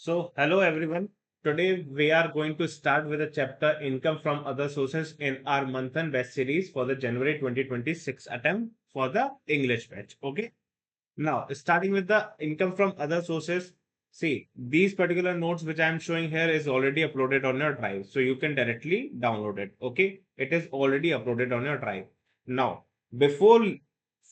Hello everyone. Today we are going to start with the chapter Income from Other Sources in our Manthan Best series for the January 2026 attempt for the English batch. Okay. Now, starting with the income from other sources, see these particular notes which I am showing here is already uploaded on your drive, so you can directly download it. Okay, it is already uploaded on your drive. Now, before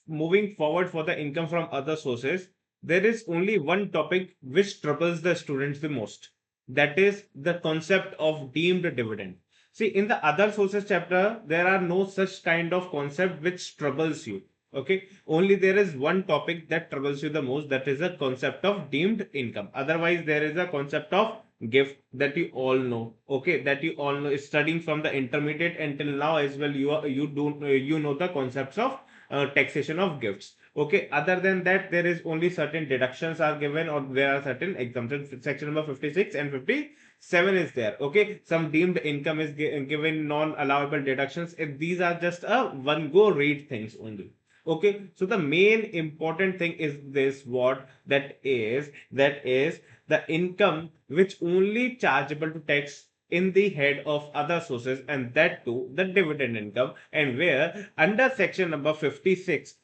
moving forward for the income from other sources, there is only one topic which troubles the students the most. That is the concept of deemed dividend. See, in the other sources chapter, there are no such kind of concept which troubles you. Okay, only there is one topic that troubles you the most, that is the concept of deemed income. Otherwise, there is a concept of gift that you all know. Okay, that you all know, studying from the intermediate until now as well. You do you know the concepts of taxation of gifts. Okay, other than that, there is only certain deductions are given, or there are certain exemptions. Section number 56 and 57 is there. Okay, some deemed income is given, non-allowable deductions. If these are just a one go read things only. Okay, so the main important thing is this, what that is the income which only chargeable to tax in the head of other sources, and that too the dividend income, and where under section number 56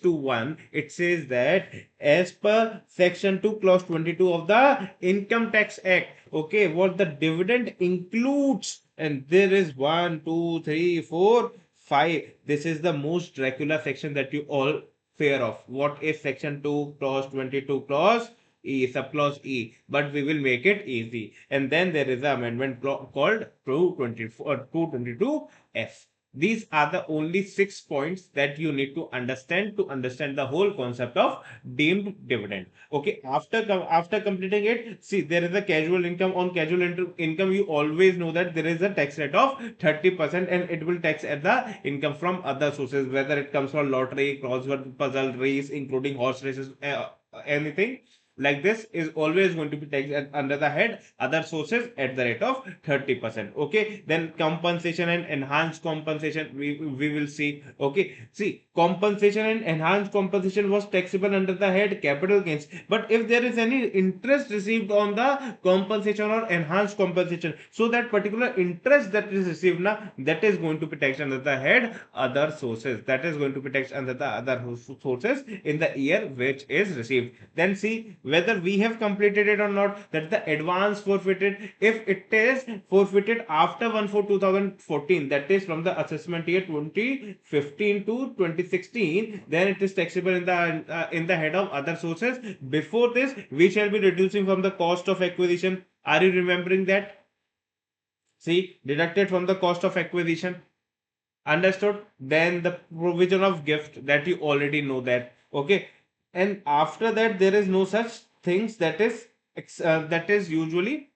to 1, it says that as per section 2 clause 22 of the income tax act, okay, what the dividend includes, and there is 1 2 3 4 5. This is the most Dracula section that you all fear of. What is section 2 clause 22 clause E, subclause E, but we will make it easy. And then there is an amendment called 222F. These are the only 6 points that you need to understand the whole concept of deemed dividend. Okay, after completing it, see there is a casual income. On casual income, you always know that there is a tax rate of 30%, and it will tax at the income from other sources, whether it comes from lottery, crossword puzzle, race, including horse races, anything like this is always going to be taxed under the head other sources at the rate of 30%. Okay, then compensation and enhanced compensation, we will see. Okay, see, compensation and enhanced compensation was taxable under the head capital gains, but if there is any interest received on the compensation or enhanced compensation, so that particular interest that is received now, that is going to be taxed under the head other sources, that is going to be taxed under the other sources in the year which is received. Then see whether we have completed it or not, that the advance forfeited, if it is forfeited after 1/4/2014, that is from the assessment year 2015 to 2016, then it is taxable in the head of other sources. Before this, we shall be reducing from the cost of acquisition. Are you remembering that? See, deducted from the cost of acquisition. Understood? Then the provision of gift, that you already know that. Okay, and after that there is no such things that is usually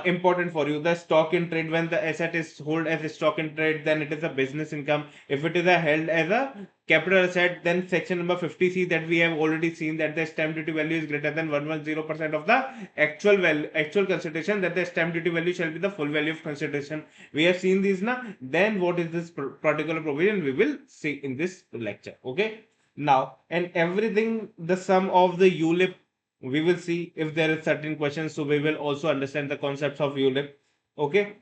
important for you. The stock in trade, when the asset is held as a stock in trade, then it is a business income. If it is a held as a capital asset, then section number 50C, that we have already seen, that the stamp duty value is greater than 110% of the actual consideration, that the stamp duty value shall be the full value of consideration. We have seen these now. Then what is this particular provision, we will see in this lecture. Okay, now, and everything, the sum of the ULIP, we will see if there is certain questions, so we will also understand the concepts of ULIP. Okay,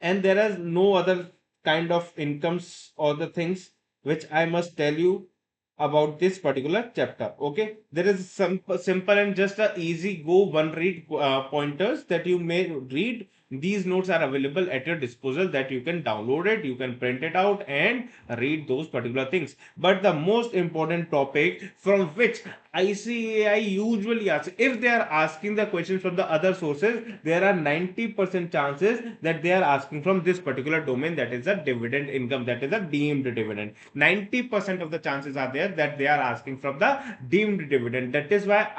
and there is no other kind of incomes or the things which I must tell you about this particular chapter. Okay, there is some simple and just a easy go one read pointers that you may read. These notes are available at your disposal, that you can download it, you can print it out and read those particular things. But the most important topic from which ICAI usually asks, if they are asking the questions from the other sources, there are 90% chances that they are asking from this particular domain, that is a dividend income, that is a deemed dividend. 90% of the chances are there that they are asking from the deemed dividend. That is why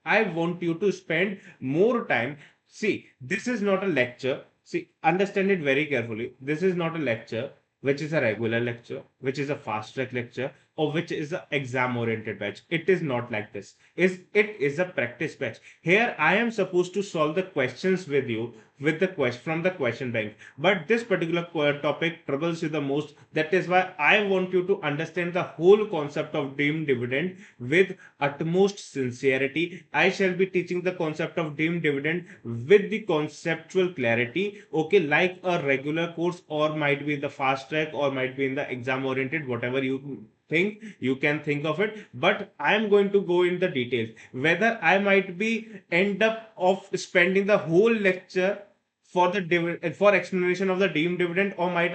I want you to spend more time. See, this is not a lecture. See, understand it very carefully. This is not a lecture which is a regular lecture. which is a fast track lecture, or which is an exam oriented batch. It is not like this. It is a practice batch. Here I am supposed to solve the questions with you with the question from the question bank. But this particular topic troubles you the most. That is why I want you to understand the whole concept of deemed dividend with utmost sincerity. I shall be teaching the concept of deemed dividend with the conceptual clarity, okay, like a regular course, or might be in the fast track, or might be in the exam oriented, whatever you think, you can think of it. But I am going to go in the details, whether I might be end up of spending the whole lecture for the for explanation of the deemed dividend, or might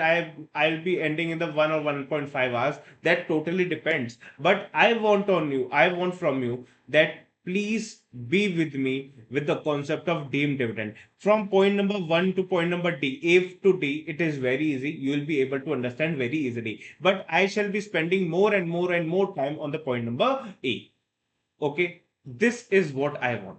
I'll be ending in the 1 or 1.5 hours. That totally depends. But I want from you that please be with me with the concept of deemed dividend from point number 1 to point number D. If to D, it is very easy, you will be able to understand very easily. But I shall be spending more and more and more time on the point number A. Okay, this is what I want.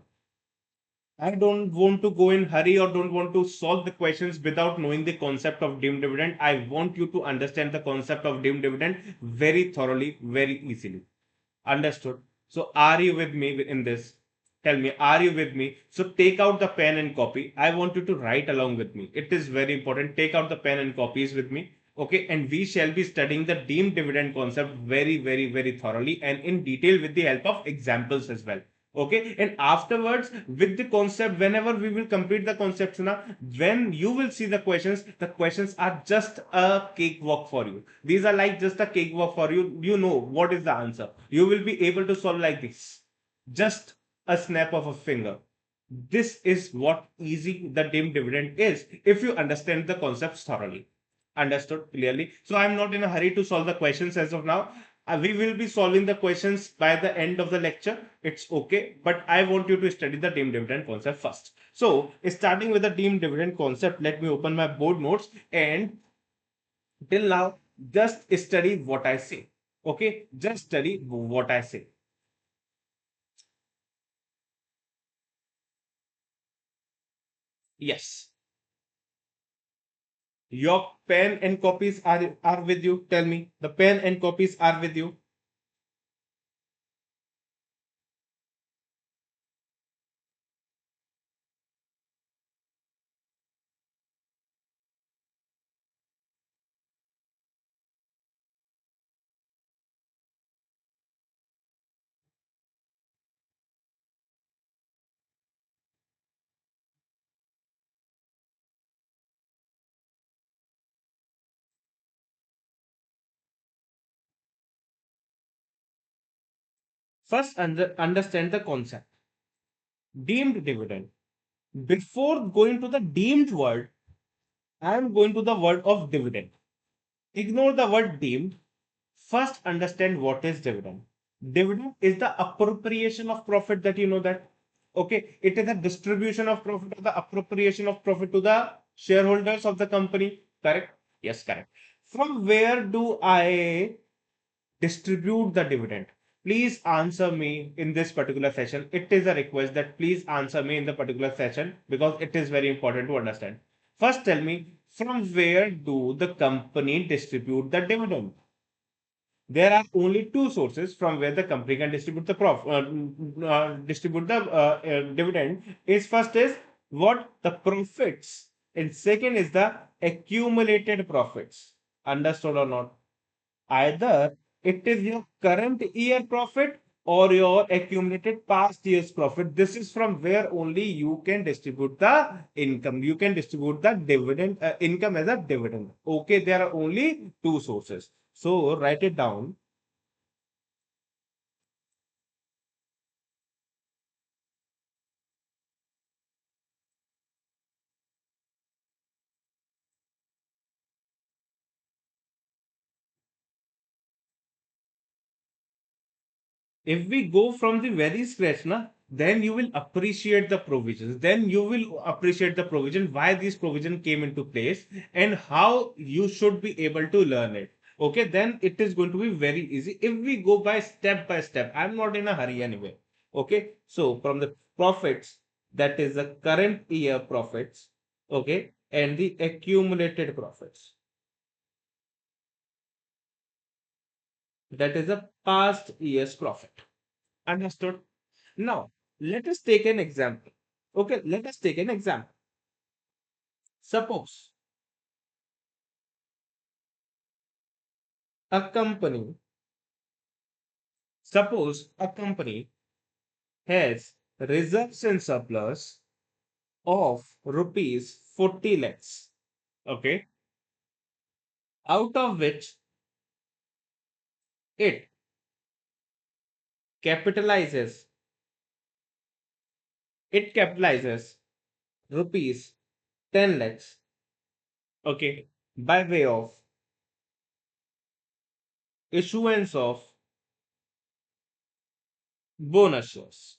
I don't want to go in hurry, or don't want to solve the questions without knowing the concept of deemed dividend. I want you to understand the concept of deemed dividend very thoroughly, very easily. Understood? So are you with me in this? Tell me, are you with me? So take out the pen and copy. I want you to write along with me. It is very important. Take out the pen and copies with me. Okay, and we shall be studying the deemed dividend concept very, very, very thoroughly and in detail with the help of examples as well. Okay, and afterwards with the concept, whenever we will complete the concepts now, when you will see the questions are just a cakewalk for you. These are like just a cakewalk for you. You know what is the answer. You will be able to solve like this, just a snap of a finger. This is what easy the dim dividend is if you understand the concepts thoroughly. Understood clearly? So I'm not in a hurry to solve the questions as of now. We will be solving the questions by the end of the lecture. It's okay, but I want you to study the dim dividend concept first. So starting with the dim dividend concept, let me open my board notes, and till now just study what I say. Okay, just study what I say. Yes. Your pen and copies are with you. Tell me, the pen and copies are with you. First, understand the concept. Deemed dividend. Before going to the deemed word, I am going to the word of dividend. Ignore the word deemed. First, understand what is dividend. Dividend is the appropriation of profit, that you know that. Okay, it is a distribution of profit, or the appropriation of profit to the shareholders of the company. Correct? Yes, correct. From where do I distribute the dividend? Please answer me in this particular session. It is a request that please answer me in the particular session, because it is very important to understand. First, tell me, from where do the company distribute the dividend? There are only two sources from where the company can distribute the distribute the dividend. Is first is what the profits, and second is the accumulated profits. Understood or not? Either it is your current year profit or your accumulated past year's profit. This is from where only you can distribute the income. You can distribute the dividend income as a dividend. Okay, there are only two sources. So write it down. If we go from the very scratch, na, then you will appreciate the provisions. Then you will appreciate the provision, why this provision came into place, and how you should be able to learn it. Okay, then it is going to be very easy if we go by step. I'm not in a hurry anyway. Okay, so from the profits, that is the current year profits, okay, and the accumulated profits. That is a past year's profit. Understood? Now, let us take an example. Okay, let us take an example. Suppose a company, suppose a company has reserves and surplus of rupees 40 lakhs. Okay, out of which it capitalizes, it capitalizes rupees 10 lakhs. Okay, by way of issuance of bonus shares.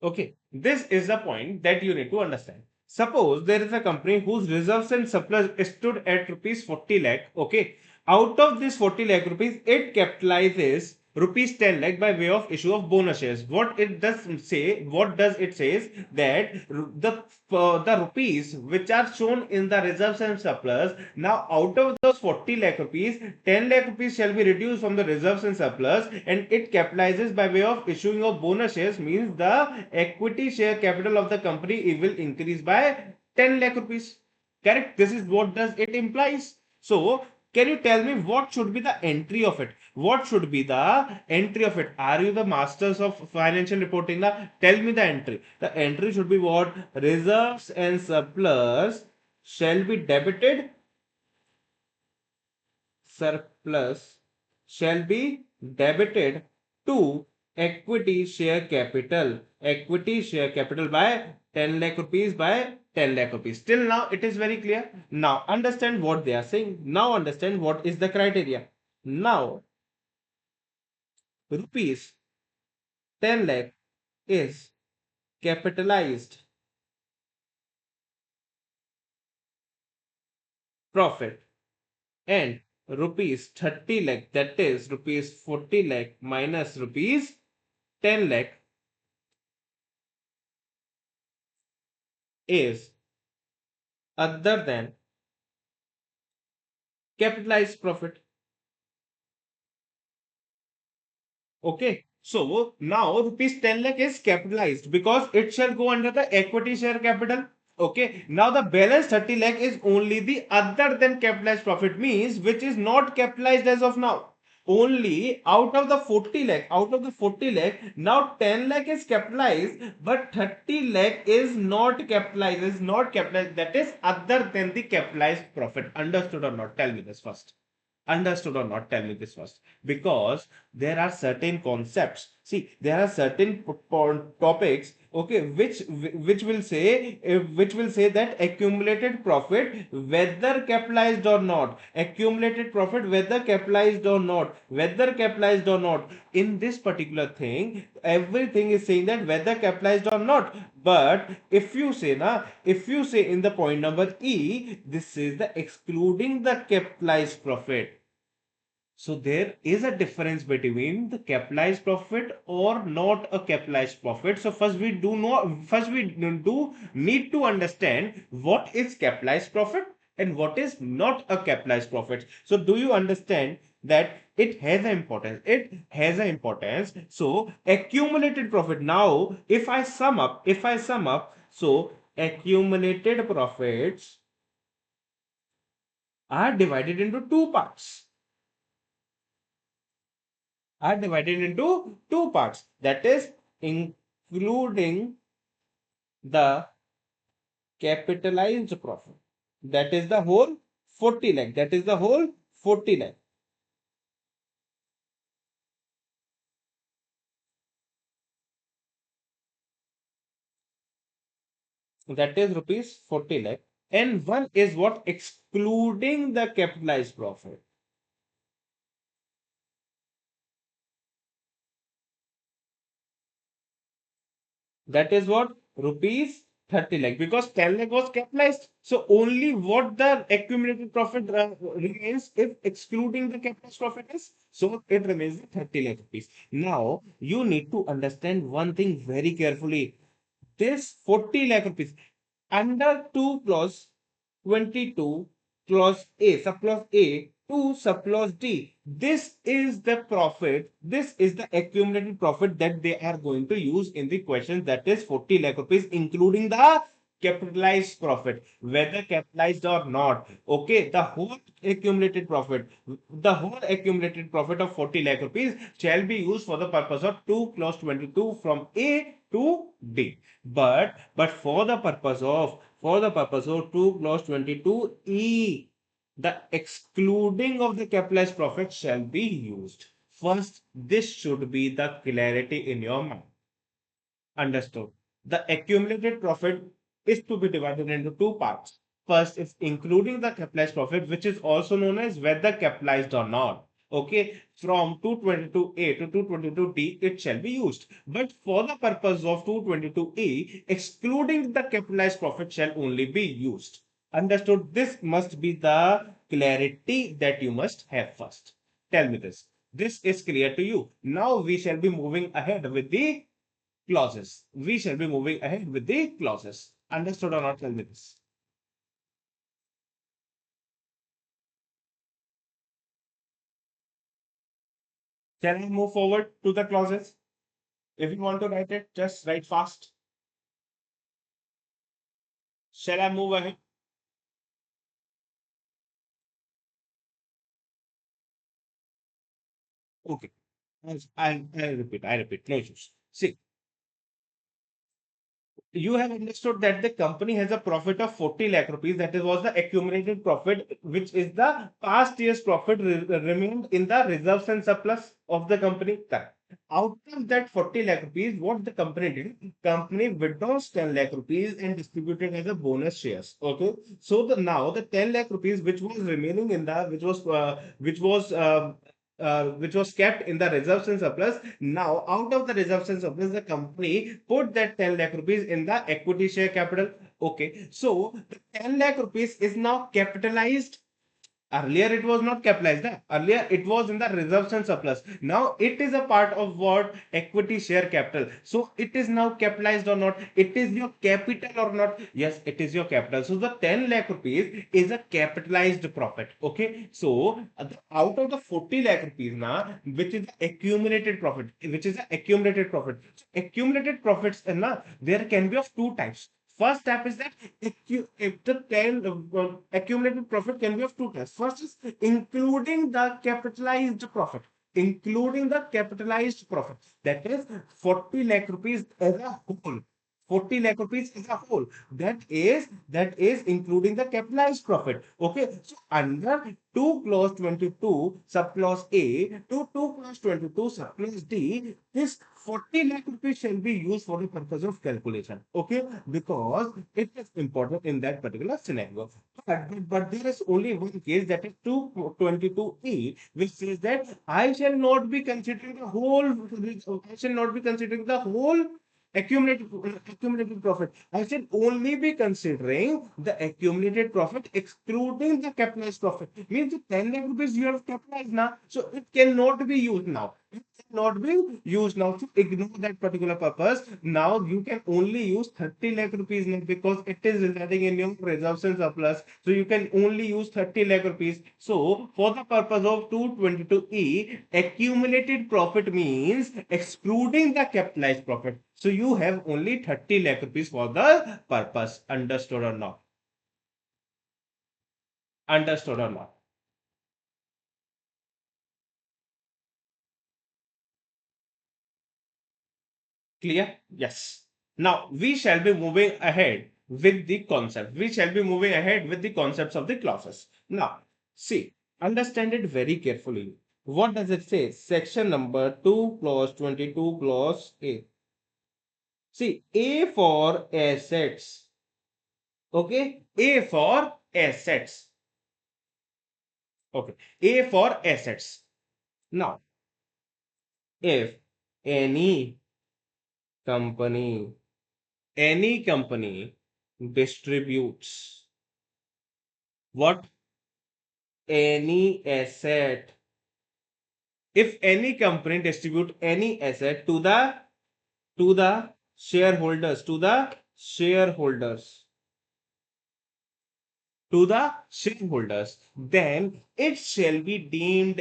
Okay, this is the point that you need to understand. Suppose there is a company whose reserves and surplus stood at rupees 40 lakh. Okay, out of this 40 lakh rupees, it capitalizes rupees 10 lakh by way of issue of bonus shares. What it does say, what does it says that the rupees which are shown in the reserves and surplus, now out of those 40 lakh rupees, 10 lakh rupees shall be reduced from the reserves and surplus, and it capitalizes by way of issuing of bonus shares, means the equity share capital of the company will increase by 10 lakh rupees. Correct? This is what does it implies. So, can you tell me what should be the entry of it? What should be the entry of it? Are you the masters of financial reporting? Now, tell me the entry. The entry should be what? Reserves and surplus shall be debited, surplus shall be debited to equity share capital. Equity share capital by 10 lakh rupees by 10 lakh rupees. Till now, it is very clear. Now, understand what they are saying. Now, understand what is the criteria. Now, rupees 10 lakh is capitalized profit, and rupees 30 lakh, that is rupees 40 lakh minus rupees 10 lakh, is other than capitalized profit. Okay. So now rupees 10 lakh is capitalized because it shall go under the equity share capital. Okay. Now the balance 30 lakh is only the other than capitalized profit, means which is not capitalized as of now. Only out of the 40 lakh, out of the 40 lakh, now 10 lakh is capitalized, but 30 lakh is not capitalized, is not capitalized. That is other than the capitalized profit. Understood or not? Tell me this first. Understood or not? Tell me this first. Because there are certain concepts, see, there are certain topics, okay, which will say that accumulated profit whether capitalized or not, accumulated profit whether capitalized or not, whether capitalized or not. In this particular thing, everything is saying that whether capitalized or not. But if you say na, if you say in the point number E, this is the excluding the capitalized profit. So there is a difference between the capitalized profit or not a capitalized profit. So first we do need to understand what is capitalized profit and what is not a capitalized profit. So do you understand that it has an importance? It has an importance. So accumulated profit. Now, if I sum up, so accumulated profits are divided into two parts, are divided into two parts, that is including the capitalized profit, that is the whole 40 lakh, that is the whole 40 lakh, that is rupees 40 lakh, and one is what? Excluding the capitalized profit, that is what? Rupees 30 lakh, because 10 lakh was capitalized. So only what the accumulated profit remains if excluding the capitalized profit is. So it remains the 30 lakh rupees. Now you need to understand one thing very carefully. This 40 lakh rupees under 2 clause 22 clause A, sub clause A, 2 surplus D. This is the profit. This is the accumulated profit that they are going to use in the question, that is 40 lakh rupees, including the capitalized profit, whether capitalized or not. Okay, the whole accumulated profit of 40 lakh rupees shall be used for the purpose of 2 clause 22 from A to D. But for the purpose of 2 clause 22 E, the excluding of the capitalized profit shall be used. First, this should be the clarity in your mind. Understood. The accumulated profit is to be divided into two parts. First is including the capitalized profit, which is also known as whether capitalized or not. Okay, from 222A to 222D, it shall be used. But for the purpose of 222E, excluding the capitalized profit shall only be used. Understood? This must be the clarity that you must have first. Tell me this. This is clear to you. Now we shall be moving ahead with the clauses. We shall be moving ahead with the clauses. Understood or not? Tell me this. Shall I move forward to the clauses? If you want to write it, just write fast. Shall I move ahead? Okay. I'll repeat. I repeat. No issues. See, you have understood that the company has a profit of 40 lakh rupees. That is, was the accumulated profit, which is the past year's profit remained in the reserves and surplus of the company. Correct. Out of that 40 lakh rupees, what the company did, company withdraws 10 lakh rupees and distributed as a bonus shares. Okay. So now the 10 lakh rupees which was remaining in the, which was kept in the reserves and surplus. Now, out of the reserves and surplus, the company put that 10 lakh rupees in the equity share capital. Okay, so the 10 lakh rupees is now capitalized. Earlier, it was not capitalized. Earlier, it was in the reserves and surplus. Now, it is a part of what? Equity share capital. So, it is now capitalized or not? It is your capital or not? Yes, it is your capital. So, the 10 lakh rupees is a capitalized profit. Okay. So, out of the 40 lakh rupees now, which is the accumulated profit, So, accumulated profits, there can be of two types. First step is that if the 10 accumulated profit can be of two types. First is including the capitalized profit. Including the capitalized profit. That is 40 lakh rupees as a whole. 40 lakh rupees as a whole. That is including the capitalized profit. Okay. So under 2 clause 22 subclause A to 2 clause 22 subclause D, this 40 lakh rupees shall be used for the purpose of calculation. Okay, because it is important in that particular scenario. But there is only one case, that is 222E, which says that I shall not be considering the whole accumulated profit. I should only be considering the accumulated profit, excluding the capitalized profit. Means the 10 lakh rupees you have capitalized now, so it cannot be used now. It cannot be used now. To ignore that particular purpose, now you can only use 30 lakh rupees now, because it is residing in your reserves and surplus. So you can only use 30 lakh rupees. So for the purpose of 222E, accumulated profit means excluding the capitalized profit. So you have only 30 lakh rupees for the purpose. Understood or not? Understood or not? Clear? Yes. Now we shall be moving ahead with the concept. We shall be moving ahead with the concepts of the clauses. Now, see, understand it very carefully. What does it say? Section number 2, clause 22, clause A. See, A for assets. Okay, A for assets. Okay, A for assets. Now, if any company, any company distributes what? Any asset. If any company distribute any asset to the shareholders, to the shareholders, then it shall be deemed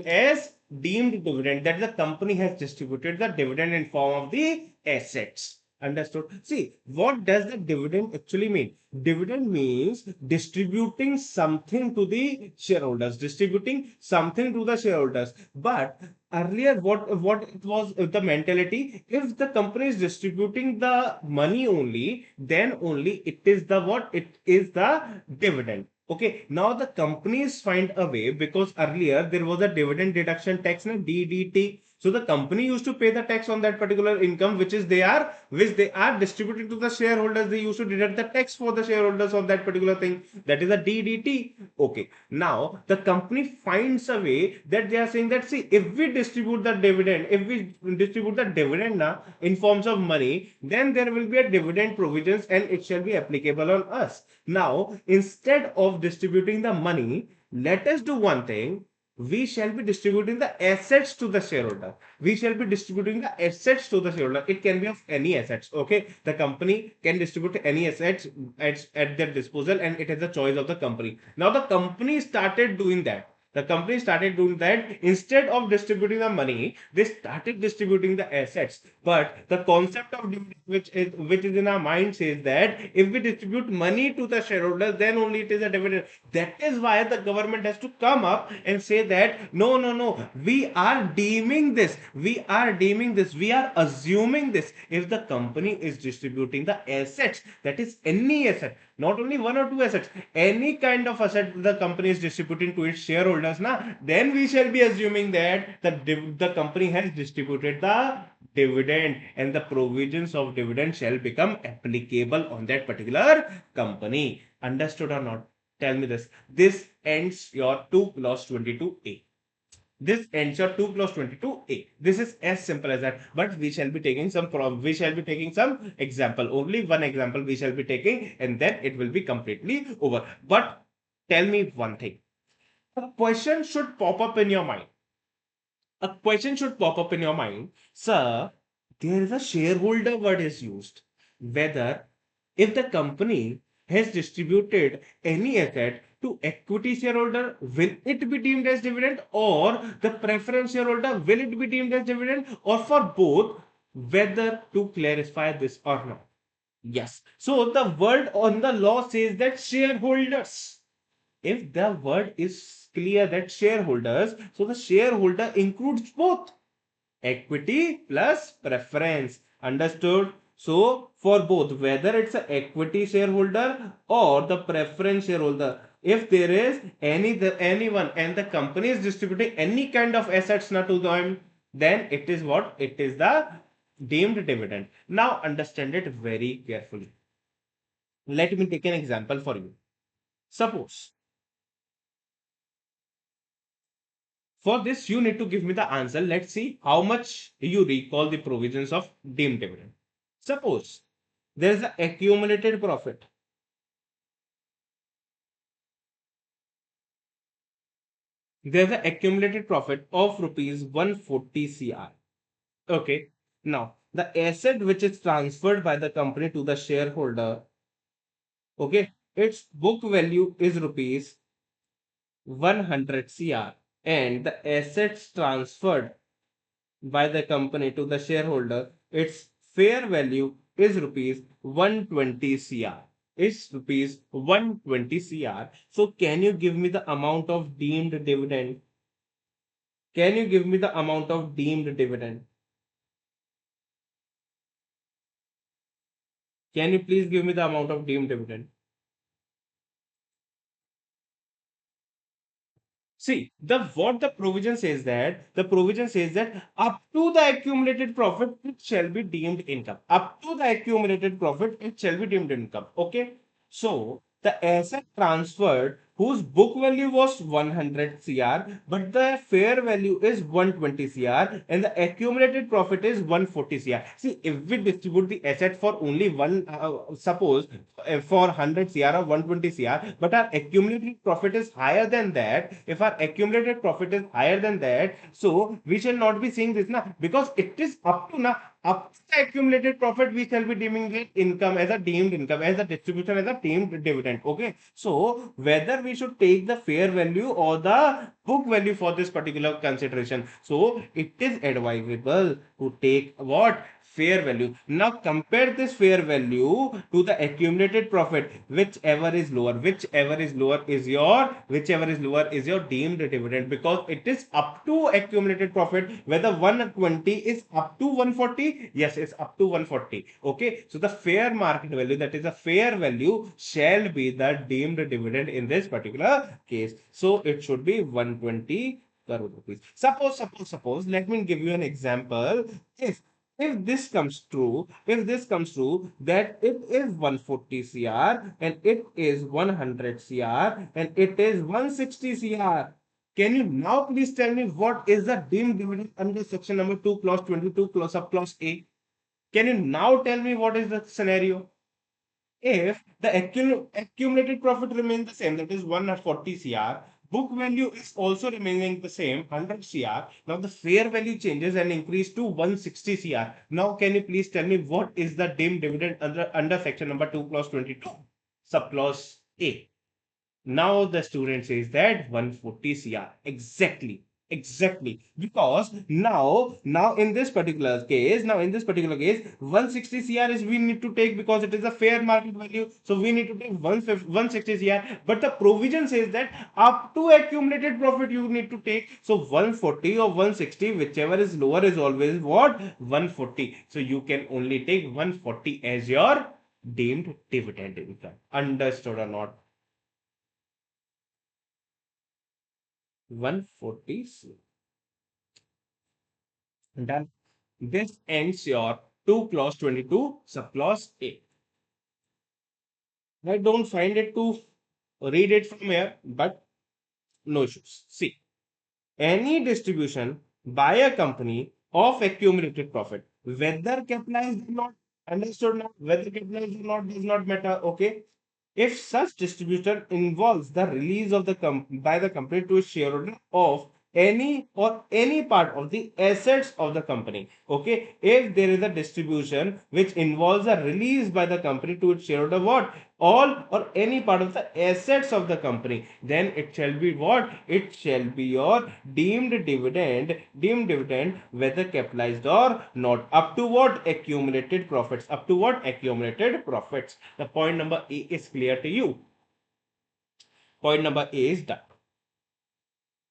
as deemed dividend, that the company has distributed the dividend in form of the assets. Understood? See, what does the dividend actually mean? Dividend means distributing something to the shareholders, distributing something to the shareholders. But earlier, what it was the mentality? If the company is distributing the money only, then only it is the what? It is the dividend. Okay, now the companies find a way, because earlier there was a dividend deduction tax, na DDT. So the company used to pay the tax on that particular income, which they are distributing to the shareholders. They used to deduct the tax for the shareholders of that particular thing. That is a DDT. Okay. Now the company finds a way that they are saying that, see, if we distribute the dividend, if we distribute the dividend now in forms of money, then there will be a dividend provisions and it shall be applicable on us. Now, instead of distributing the money, let us do one thing. We shall be distributing the assets to the shareholder. We shall be distributing the assets to the shareholder. It can be of any assets. Okay, the company can distribute any assets at their disposal, and it is the choice of the company. Now the company started doing that. The company started doing that. Instead of distributing the money, they started distributing the assets. But the concept of dividend, which is in our mind, says that if we distribute money to the shareholders, then only it is a dividend. That is why the government has to come up and say that no, no, no, we are deeming this, we are assuming this. If the company is distributing the assets, that is any asset, not only one or two assets, any kind of asset the company is distributing to its shareholders, then we shall be assuming that the company has distributed the dividend, and the provisions of dividend shall become applicable on that particular company. Understood or not? Tell me this. This ends your 2 plus 22a. This ends your 2 plus 22a. This is as simple as that. But we shall be taking some example. Only one example we shall be taking, and then it will be completely over. But tell me one thing. A question should pop up in your mind. A question should pop up in your mind. Sir, there is a shareholder word is used. Whether if the company has distributed any asset to equity shareholder, will it be deemed as dividend, or the preference shareholder, will it be deemed as dividend, or for both, whether to clarify this or not? Yes. So the word on the law says that shareholders. If the word is clear that shareholders, so the shareholder includes both equity plus preference. Understood? So for both, whether it's an equity shareholder or the preference shareholder, if there is anyone and the company is distributing any kind of assets not to them, then it is what? It is the deemed dividend. Now understand it very carefully. Let me take an example for you. Suppose, for this, you need to give me the answer. Let's see how much you recall the provisions of deemed dividend. Suppose there is an accumulated profit. There is an accumulated profit of rupees 140 CR. Okay. Now, the asset which is transferred by the company to the shareholder, okay, its book value is rupees 100 CR, and the assets transferred by the company to the shareholder, its fair value is rupees 120 CR. It's rupees 120 CR. So can you give me the amount of deemed dividend? Can you give me the amount of deemed dividend? Can you please give me the amount of deemed dividend? See, the provision says that up to the accumulated profit, it shall be deemed income. Up to the accumulated profit, it shall be deemed income. Okay. So the asset transferred whose book value was 100 CR, but the fair value is 120 CR, and the accumulated profit is 140 CR. See, if we distribute the asset for only one, suppose for 100 CR or 120 CR, but our accumulated profit is higher than that, if our accumulated profit is higher than that, so we shall not be seeing this now, because it is up to now, up to the accumulated profit, we shall be deeming it income, as a deemed income, as a distribution, as a deemed dividend. Okay. So whether we should take the fair value or the book value for this particular consideration. So it is advisable to take what? Fair value. Now compare this fair value to the accumulated profit, whichever is lower, whichever is lower is your deemed dividend, because it is up to accumulated profit. Whether 120 is up to 140, yes, it's up to 140. Okay, so the fair market value, that is a fair value, shall be the deemed dividend in this particular case. So it should be 120 crore rupees. Suppose, let me give you an example. If this comes true, that it is 140 CR and it is 100 CR and it is 160 CR, can you now please tell me what is the deemed dividend under section number 2, clause 22, clause of clause A? Can you now tell me what is the scenario? If the accumulated profit remains the same, that is 140 CR, book value is also remaining the same, 100 CR. Now the fair value changes and increase to 160 CR. Now can you please tell me what is the deemed dividend under section number 2, clause 22, subclause A? Now the student says that 140 CR. Exactly. Exactly. Because now in this particular case, 160 CR is we need to take because it is a fair market value. So we need to take 160 CR. But the provision says that up to accumulated profit you need to take. So 140 or 160, whichever is lower is always what? 140. So you can only take 140 as your deemed dividend income. Understood or not? 140 C. Done. This ends your 2 clause 22 subclause A. I don't find it to read it from here, but no issues. See, any distribution by a company of accumulated profit, whether capitalized or not, understood now, whether capitalized or not does not matter. Okay. If such distribution involves the release of the by the company to its shareholder of any part of the assets of the company. Okay, if there is a distribution which involves a release by the company to its shareholder, what? All or any part of the assets of the company, then it shall be what? It shall be your deemed dividend, whether capitalized or not, up to what? Accumulated profits, up to what? Accumulated profits. The point number A is clear to you. Point number A is done.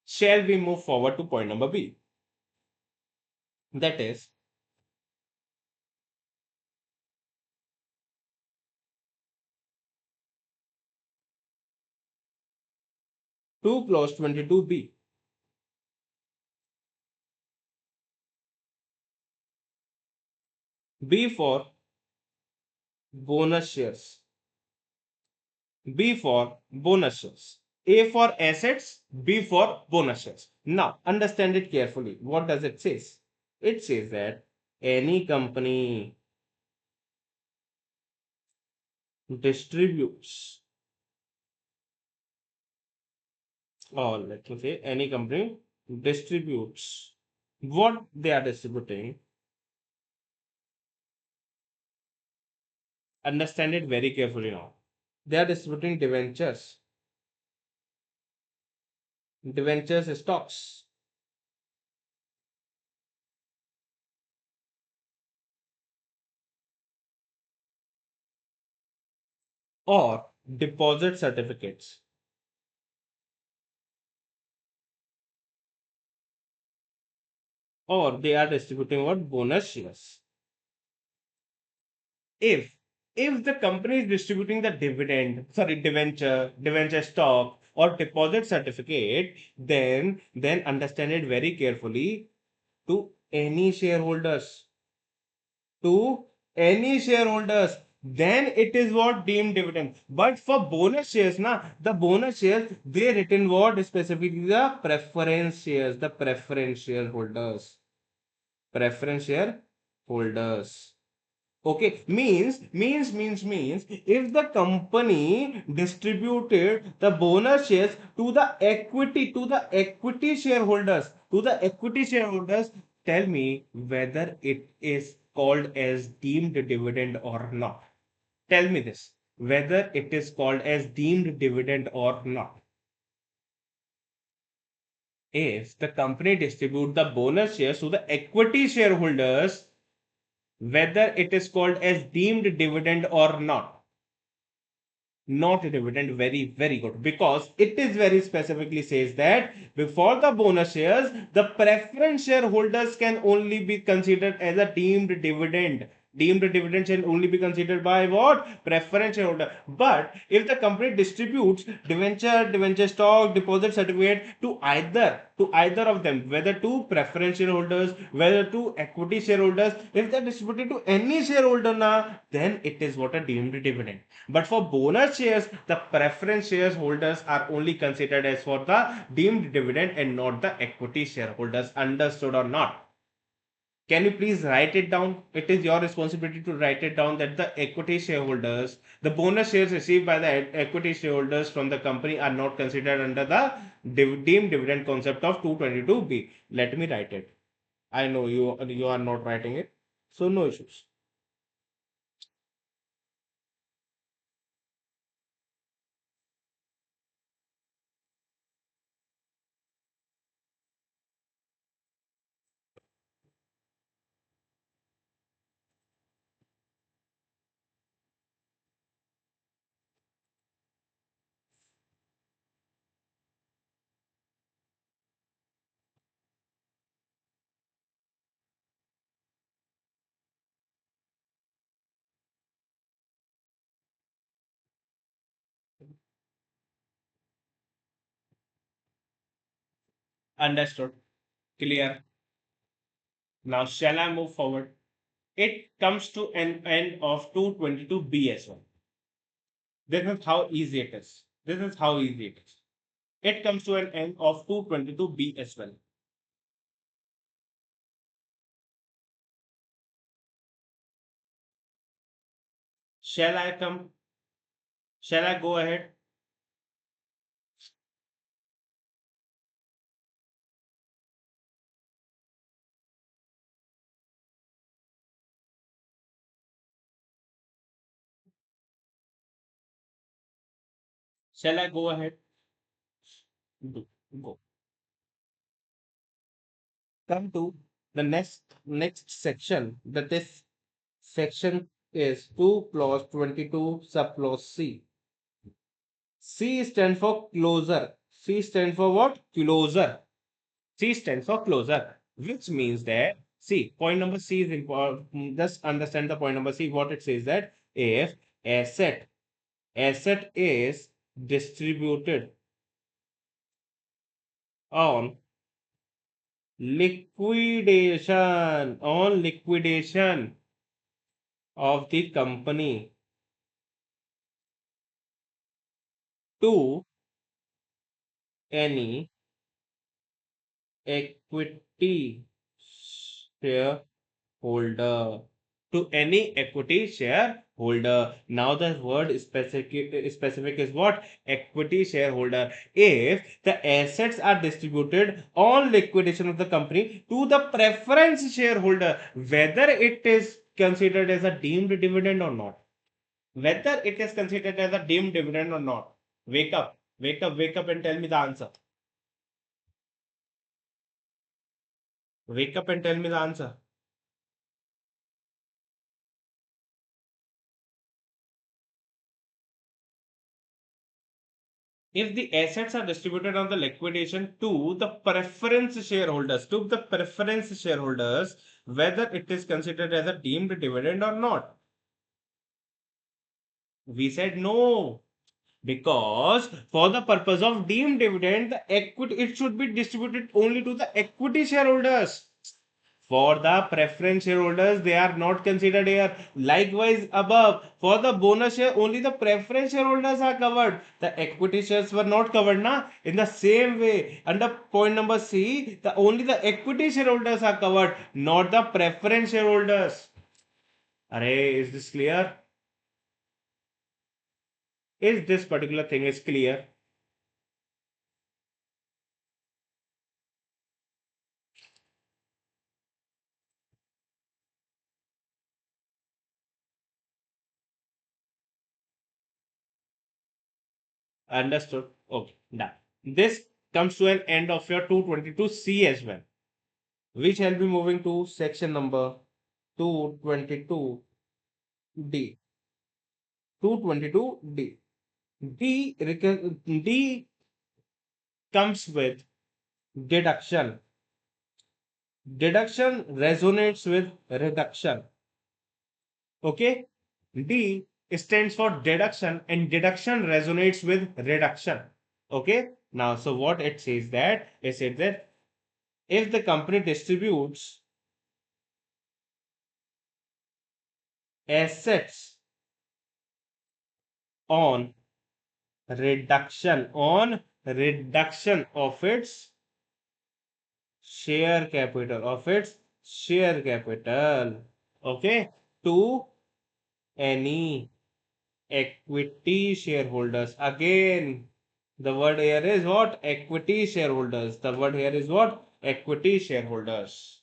Shall we move forward to point number B? That is 2 clause 22B. B for bonus shares. B for bonus shares. A for assets, B for bonus shares. Now, understand it carefully. What does it say? It says that any company distributes, or let me say, any company distributes what they are distributing. Understand it very carefully now. They are distributing debentures stocks, or deposit certificates, or they are distributing what? Bonus shares. If the company is distributing the debenture stock or deposit certificate, then understand it very carefully, to any shareholders, to any shareholders, then it is what deemed dividend. But for bonus shares, na, the bonus shares, they written what specifically, the preference shares, the preference shareholders, preference shareholders. Okay, means if the company distributed the bonus shares to the equity shareholders, tell me whether it is called as deemed dividend or not. Tell me this, whether it is called as deemed dividend or not. If the company distribute the bonus shares to the equity shareholders, whether it is called as deemed dividend or not. Not a dividend. Very, very good, because it is very specifically says that before the bonus shares, the preference shareholders can only be considered as a deemed dividend. Deemed dividend shall only be considered by what? Preference shareholder. But if the company distributes debenture stock, deposit certificate to either of them, whether to preference shareholders, whether to equity shareholders, if they're distributed to any shareholder now, then it is what a deemed dividend. But for bonus shares, the preference shareholders are only considered as for the deemed dividend and not the equity shareholders. Understood or not? Can you please write it down? It is your responsibility to write it down that the equity shareholders, the bonus shares received by the equity shareholders from the company are not considered under the deemed dividend concept of 222B. Let me write it. I know you are not writing it, so no issues. Understood. Clear. Now shall I move forward? It comes to an end of 222B as well. This is how easy it is. This is how easy it is. It comes to an end of 222B as well. Shall I come? Shall I go ahead? Shall I go ahead? Go. Come to the next section. That is section is 2 clause 22 subclause C. C stands for closer. C stands for what? Closer. C stands for closer, which means that, see, point number C is important. Just understand the point number C. What it says that if asset is distributed on liquidation of the company to any equity shareholder, Now the word specific is what? Equity shareholder. If the assets are distributed on liquidation of the company to the preference shareholder, whether it is considered as a deemed dividend or not. Whether it is considered as a deemed dividend or not. Wake up, wake up and tell me the answer. Wake up and tell me the answer. If the assets are distributed on the liquidation to the preference shareholders, whether it is considered as a deemed dividend or not. We said no, because for the purpose of deemed dividend, the equity, it should be distributed only to the equity shareholders. For the preference shareholders, they are not considered here. Likewise, above, for the bonus share, only the preference shareholders are covered. The equity shares were not covered, na? In the same way, under point number C, the only the equity shareholders are covered, not the preference shareholders. Array, is this clear? Is this particular thing is clear? Understood. Okay, done. This comes to an end of your 222C as well. We shall be moving to section number 222D. 222D. D comes with deduction. Deduction resonates with reduction. Okay? D stands for deduction and deduction resonates with reduction. Okay? Now, so what it says that it says that if the company distributes assets on reduction of its share capital, okay, to any equity shareholders. Again, the word here is what? Equity shareholders. The word here is what? Equity shareholders.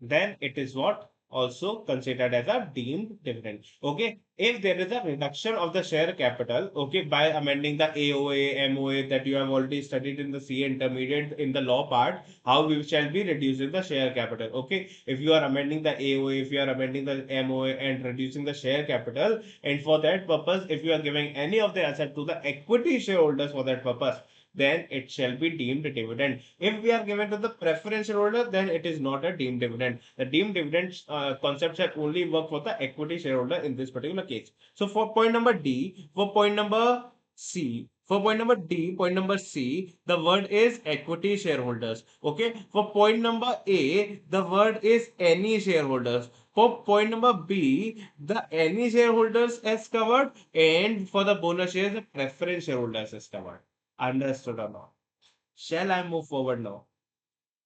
Then it is what? Also considered as a deemed dividend. Okay. If there is a reduction of the share capital, okay, by amending the AOA, MOA that you have already studied in the CA intermediate in the law part, how we shall be reducing the share capital. Okay. If you are amending the AOA, if you are amending the MOA and reducing the share capital, and for that purpose, if you are giving any of the asset to the equity shareholders for that purpose, then it shall be deemed dividend. If we are given to the preference shareholder, then it is not a deemed dividend. The deemed dividend concept shall only work for the equity shareholder in this particular case. So for point number D, for point number C, for point number D, point number C, the word is equity shareholders. Okay. For point number A, the word is any shareholders. For point number B, the any shareholders is covered, and for the bonus shares, the preference shareholders is covered. Understood or not? Shall I move forward now?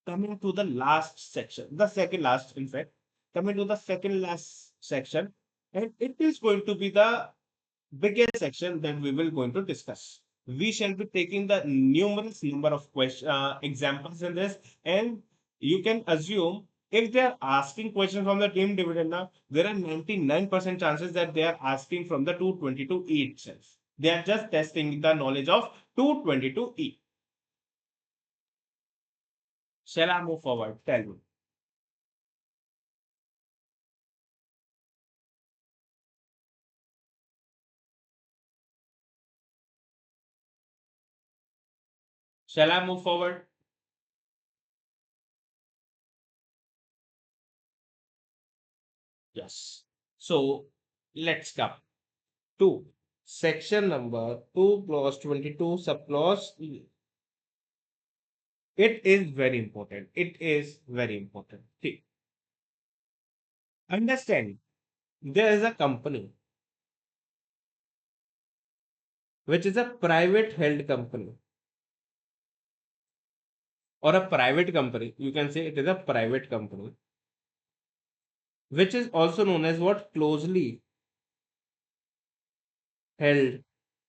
Coming to the last section, the second last, in fact, coming to the second last section, and it is going to be the biggest section that we will going to discuss. We shall be taking the numerous number of examples in this, and you can assume if they are asking questions from the team dividend now, there are 99% chances that they are asking from the 222E itself. They are just testing the knowledge of 222E. Shall I move forward? Tell me. Shall I move forward? Yes. So let's come to section number 2 clause 22 subclause E. It is very important. It is very important. See, understand there is a company which is a private held company or a private company. You can say it is a private company, which is also known as what? Closely held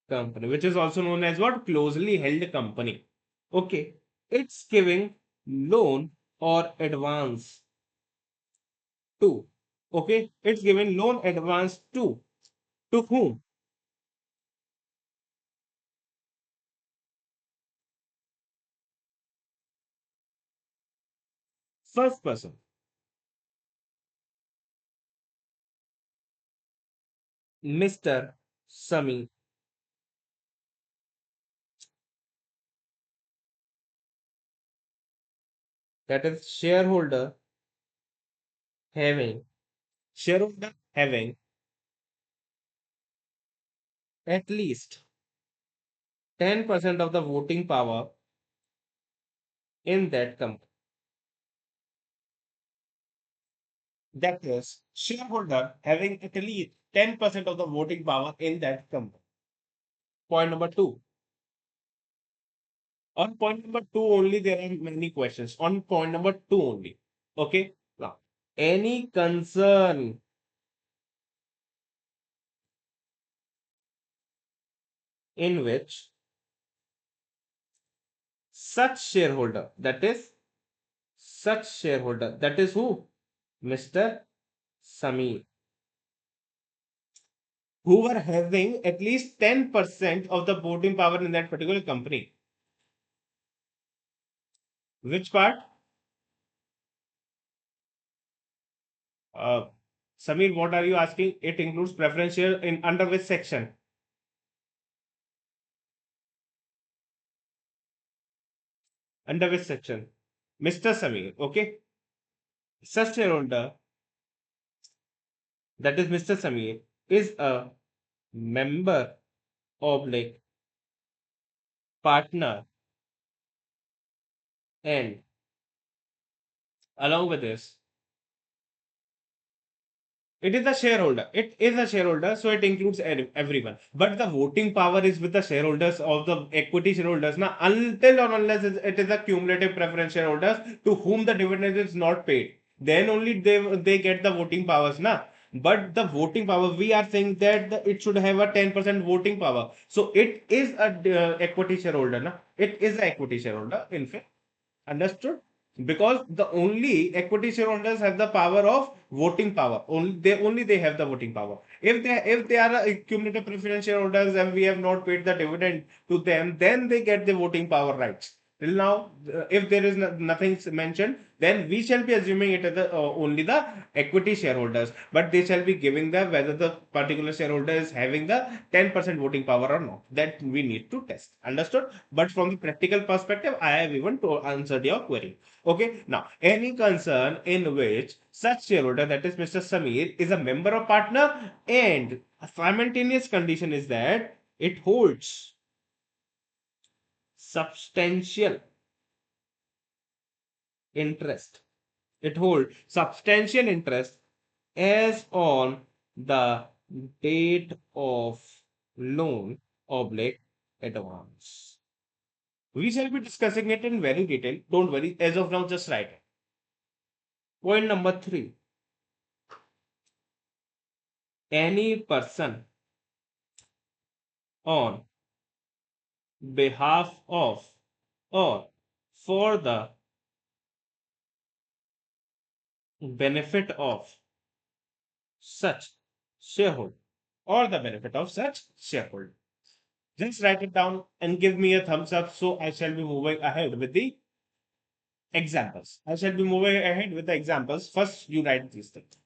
company, which is also known as what? Closely held company. Okay. It's giving loan or advance to. Okay. It's giving loan advance to whom? First person, Mr. Sami, that is having shareholder having at least 10% of the voting power in that company. That is shareholder having at least 10% of the voting power in that company. Point number two. On point number two only, there are many questions. On point number two only. Okay. Now, any concern in which such shareholder, that is who? Mr. Samir, who were having at least 10% of the voting power in that particular company. Which part? Uh, Samir, what are you asking? It includes preferential in under which section? Under which section? Mr. Samir, okay? Such shareholder, that is Mr. Samir, is a member oblique partner, and along with this, it is a shareholder. It is a shareholder, so it includes everyone. But the voting power is with the shareholders of the equity shareholders. Now, until or unless it is a cumulative preference shareholders to whom the dividend is not paid, then only they get the voting powers. Now, but the voting power, we are saying that it should have a 10% voting power. So it is a equity shareholder. Now, it is a equity shareholder. In fact, understood? Because the only equity shareholders have the power of voting power. Only they have the voting power. If they are cumulative preference shareholders and we have not paid the dividend to them, then they get the voting power rights. Till now, if there is nothing mentioned, then we shall be assuming it as only the equity shareholders. But they shall be giving the whether the particular shareholder is having the 10% voting power or not. That we need to test. Understood? But from the practical perspective, I have even to answered your query. Okay. Now, any concern in which such shareholder, that is Mr. Samir, is a member of partner, and a simultaneous condition is that it holds substantial interest. It holds substantial interest as on the date of loan oblique advance. We shall be discussing it in very detail. Don't worry. As of now, just write it. Point number three. Any person on behalf of or for the benefit of such shareholder or the benefit of such shareholder. Just write it down and give me a thumbs up, so I shall be moving ahead with the examples. I shall be moving ahead with the examples. First, you write these things.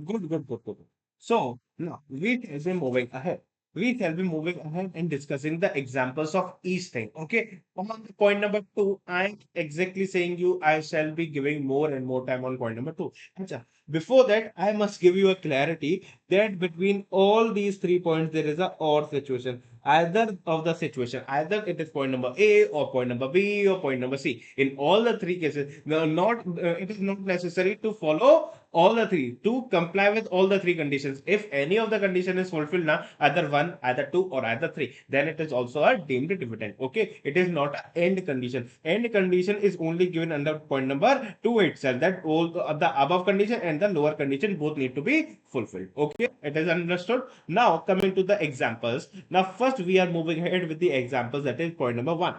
Good, good, good, good. So now we shall be moving ahead. We shall be moving ahead and discussing the examples of each thing. Okay. On the point number two, I'm exactly saying you I shall be giving more and more time on point number two. Acha, before that, I must give you a clarity that between all these 3 points, there is a or situation. Either of the situation, either it is point number A or point number B or point number C. In all the three cases, no, not it is not necessary to follow all the three to comply with all the three conditions. If any of the condition is fulfilled now, either one, either two, or either three, then it is also a deemed dividend. Okay, it is not an end condition. End condition is only given under point number two itself. That all the above condition and the lower condition both need to be fulfilled. Okay, it is understood. Now coming to the examples. Now first we are moving ahead with the examples. That is point number one.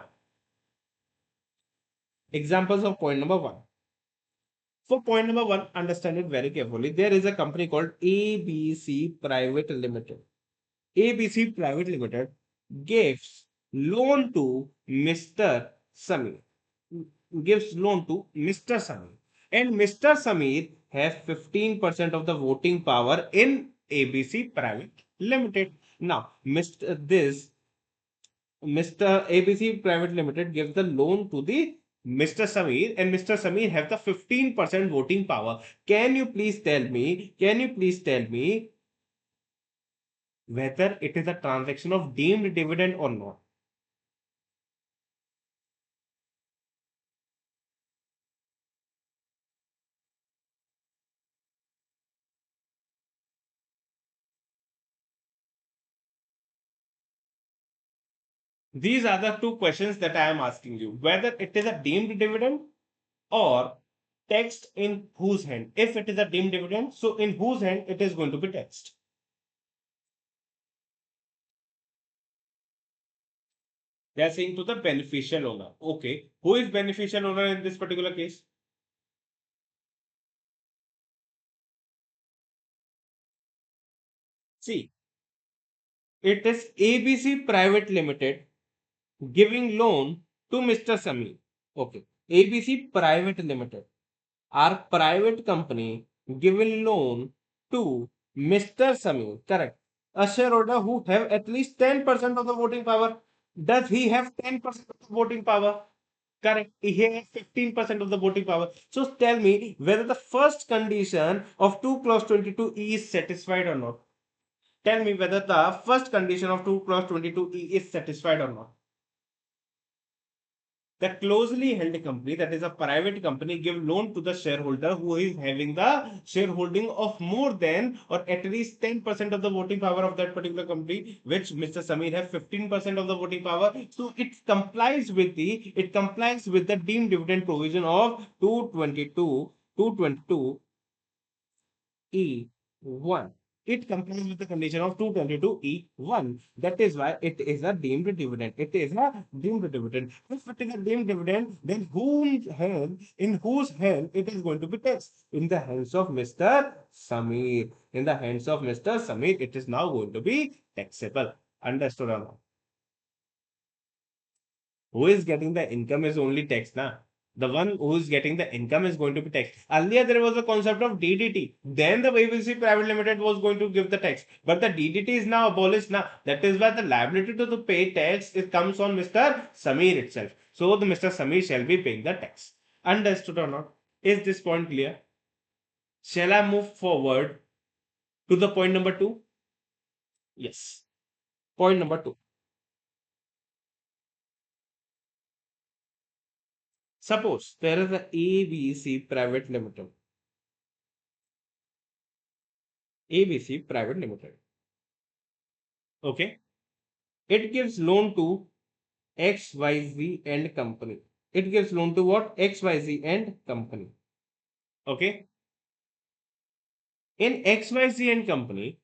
Examples of point number one. For point number one, understand it very carefully. There is a company called ABC Private Limited. ABC Private Limited gives loan to Mr. Samir. Gives loan to Mr. Samir. And Mr. Samir has 15% of the voting power in ABC Private Limited. Now, Mr. ABC Private Limited gives the loan to the Mr. Samir, and Mr. Samir have the 15% voting power. Can you please tell me whether it is a transaction of deemed dividend or not? These are the two questions that I am asking you. Whether it is a deemed dividend or taxed in whose hand. If it is a deemed dividend, so in whose hand it is going to be taxed. They are saying to the beneficial owner. Okay. Who is beneficial owner in this particular case? See, it is ABC Private Limited giving loan to Mr. Sami. Okay. ABC Private Limited, our private company, giving loan to Mr. Sami. Correct. A shareholder who have at least 10% of the voting power. Does he have 10% of the voting power? Correct. He has 15% of the voting power. So tell me whether the first condition of 2 clause 22E is satisfied or not. Tell me whether the first condition of 2 clause 22E is satisfied or not. The closely held company, that is a private company, give loan to the shareholder who is having the shareholding of more than or at least 10% of the voting power of that particular company, which Mr. Samir have 15% of the voting power. So it complies with the deemed dividend provision of 222 E1. It complies with the condition of 222E1. That is why it is a deemed dividend. It is a deemed dividend. If it is a deemed dividend, then in whose hand it is going to be taxed? In the hands of Mr. Samir. In the hands of Mr. Samir, it is now going to be taxable. Understood or not? Who is getting the income is only taxed now. The one who is getting the income is going to be taxed. Earlier, there was a concept of DDT. Then the BBC Private Limited was going to give the tax. But the DDT is now abolished now. That is why the liability to the pay tax it comes on Mr. Samir itself. So the Mr. Samir shall be paying the tax. Understood or not? Is this point clear? Shall I move forward to the point number two? Yes. Point number two. Suppose there is a ABC Private Limited. ABC Private Limited. Okay. It gives loan to XYZ and company. It gives loan to what? XYZ and company. Okay. In XYZ and company,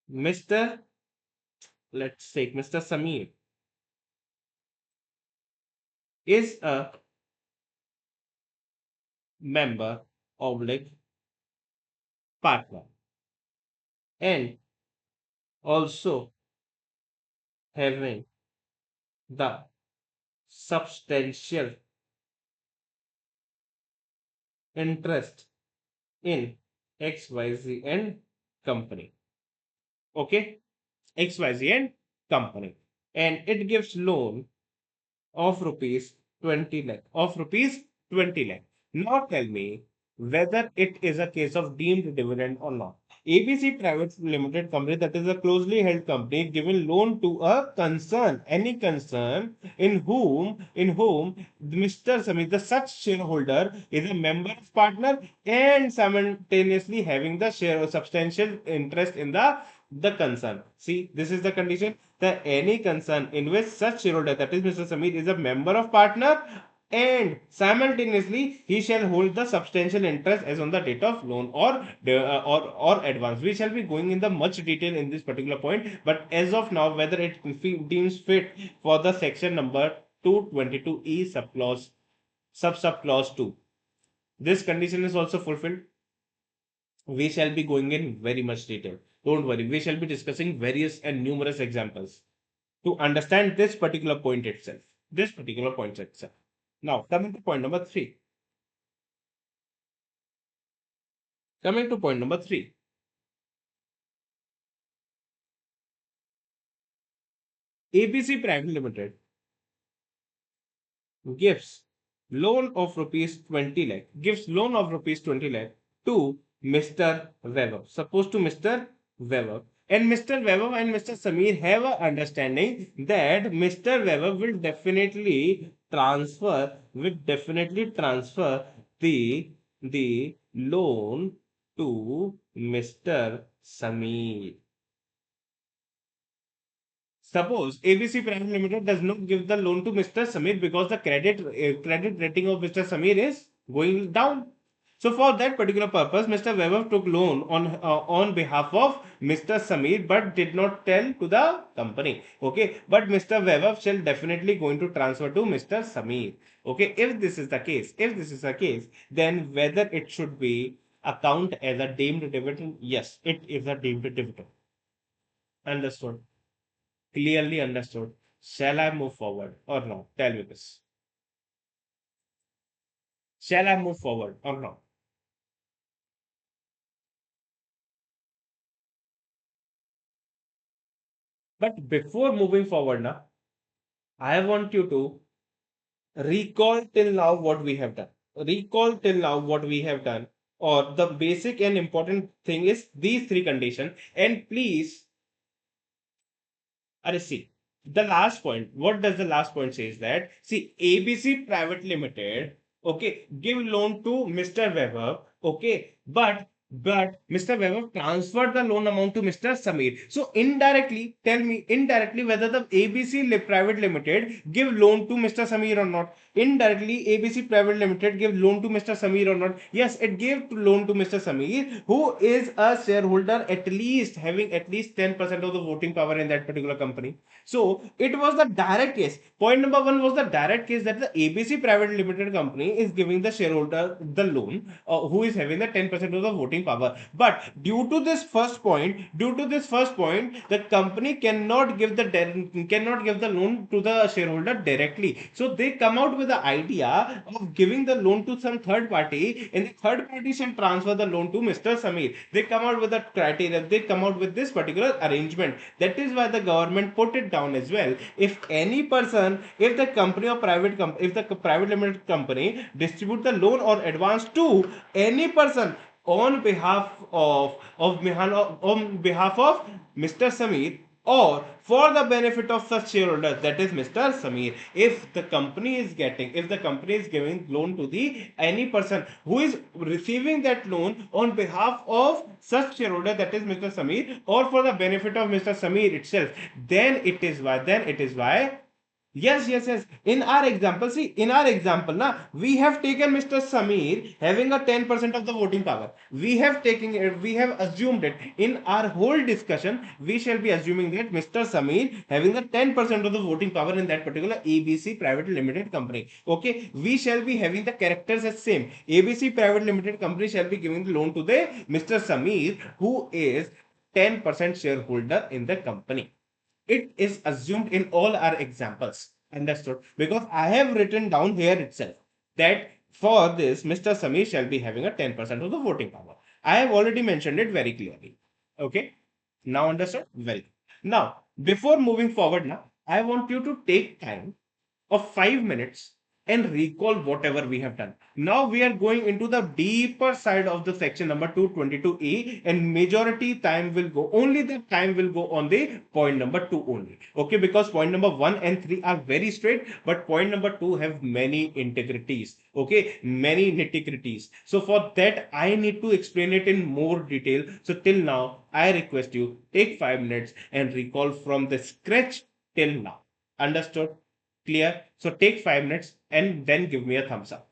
Mr. Let's take Mr. Samir is a member oblique partner and also having the substantial interest in XYZ and company. Okay. XYZ and company. And it gives loan of rupees 20 lakh. Of rupees 20 lakh. Now tell me whether it is a case of deemed dividend or not. ABC Private Limited Company, that is a closely held company, given loan to a concern, any concern in whom Mr. Samit, the such shareholder, is a member of partner and simultaneously having the share or substantial interest in the concern. See, this is the condition that any concern in which such shareholder, that is Mr. Samir, is a member of partner and simultaneously he shall hold the substantial interest as on the date of loan or advance. We shall be going in the much detail in this particular point, but as of now, whether it deems fit for the section number 222E subclause 2, this condition is also fulfilled. We shall be going in very much detail. Don't worry, we shall be discussing various and numerous examples to understand this particular point itself. This particular point itself. Now, coming to point number three. Coming to point number three. ABC Private Limited gives loan of rupees 20 lakh, gives loan of rupees 20 lakh to Mr. Weber. Suppose to Mr. Weber. And Mr. Weber and Mr. Samir have a understanding that Mr. Weber will definitely transfer the loan to Mr. Samir. Suppose ABC Private Limited does not give the loan to Mr. Samir because the credit rating of Mr. Samir is going down. So for that particular purpose, Mr. Weber took loan on behalf of Mr. Samir, but did not tell to the company. Okay, but Mr. Weber shall definitely going to transfer to Mr. Samir. Okay, if this is the case, then whether it should be account as a deemed dividend, yes, it is a deemed dividend. Understood. Clearly understood. Shall I move forward or not? Tell me this. Shall I move forward or not? But before moving forward now, I want you to recall till now what we have done. Recall till now what we have done. Or the basic and important thing is these three conditions. And please, see, the last point. What does the last point say is that, see, ABC Private Limited, okay, give loan to Mr. Weber, okay, but Mr. Weber transferred the loan amount to Mr. Samir. So indirectly, tell me indirectly whether the Private Limited give loan to Mr. Samir or not. Indirectly, ABC Private Limited give loan to Mr. Samir or not. Yes, it gave loan to Mr. Samir, who is a shareholder at least having at least 10% of the voting power in that particular company. So it was the direct case. Point number one was the direct case that the ABC Private Limited company is giving the shareholder the loan, who is having the 10% of the voting power. But due to this first point, the company cannot give the loan to the shareholder directly. So they come out with the idea of giving the loan to some third party, and the third party shall transfer the loan to Mr. Samir. They come out with a criteria. They come out with this particular arrangement. That is why the government put it down as well. If any person, if the company or if the private limited company distribute the loan or advance to any person on behalf of Mr. Samir, or for the benefit of such shareholders, that is Mr. Samir. If the company is giving loan to the any person who is receiving that loan on behalf of such shareholder, that is Mr. Samir, or for the benefit of Mr. Samir itself, then it is why. Yes, yes, yes. In our example, na, we have taken Mr. Samir having a 10% of the voting power. We have assumed it. In our whole discussion, we shall be assuming that Mr. Samir having a 10% of the voting power in that particular ABC Private Limited company. Okay, we shall be having the characters as same. ABC Private Limited company shall be giving the loan to the Mr. Samir, who is 10% shareholder in the company. It is assumed in all our examples. Understood? Because I have written down here itself that for this, Mr. Samir shall be having a 10% of the voting power. I have already mentioned it very clearly. Okay? Now understood? Well. Now, before moving forward now, I want you to take time of 5 minutes and recall whatever we have done. Now we are going into the deeper side of the section number 222A, and majority time will go, only the time will go on the point number 2 only. Okay, because point number 1 and 3 are very straight, but point number 2 have many integrities. Okay, many nitty-gritties. So for that, I need to explain it in more detail. So till now, I request you take 5 minutes and recall from the scratch till now. Understood? Clear? So take 5 minutes and then give me a thumbs up.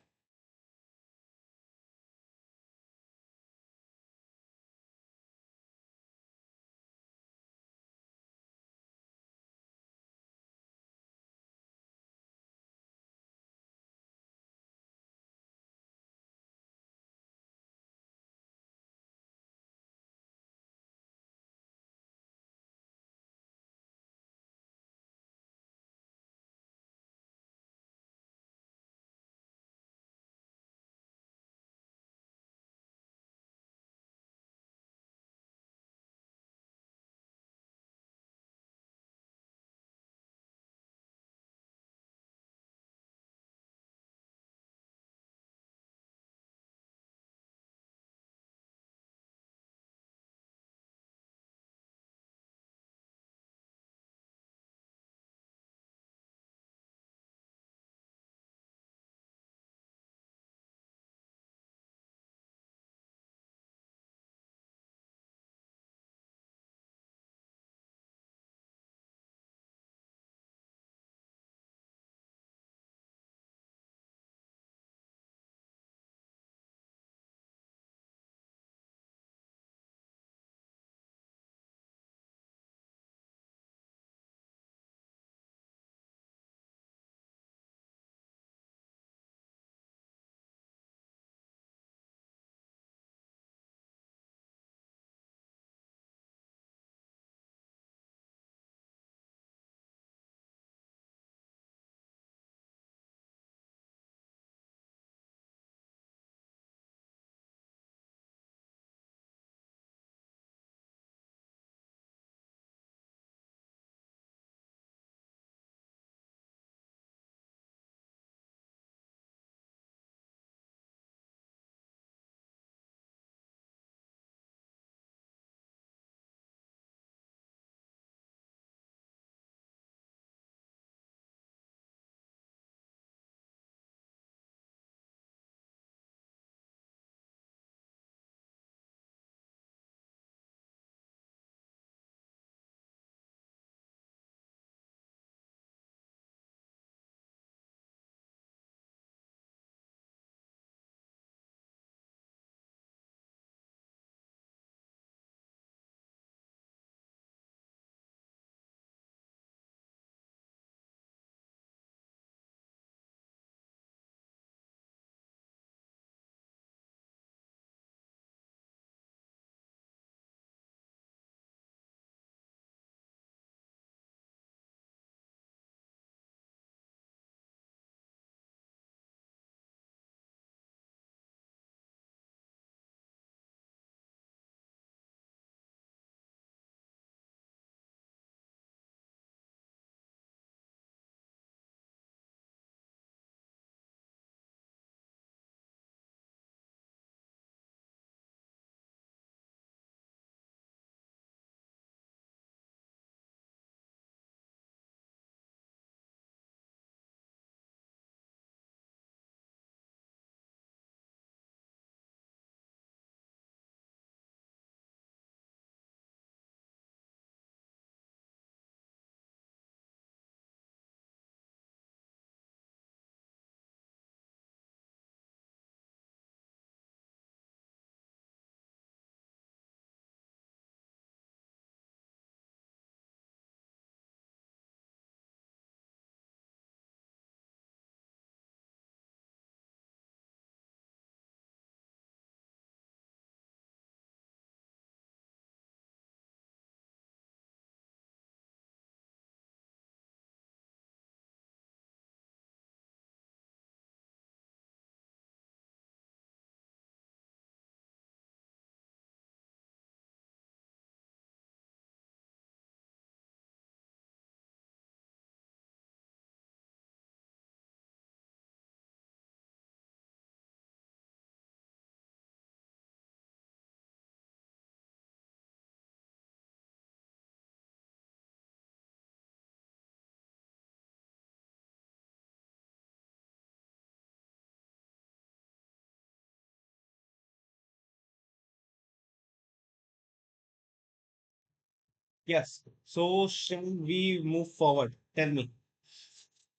Yes. So shall we move forward? Tell me.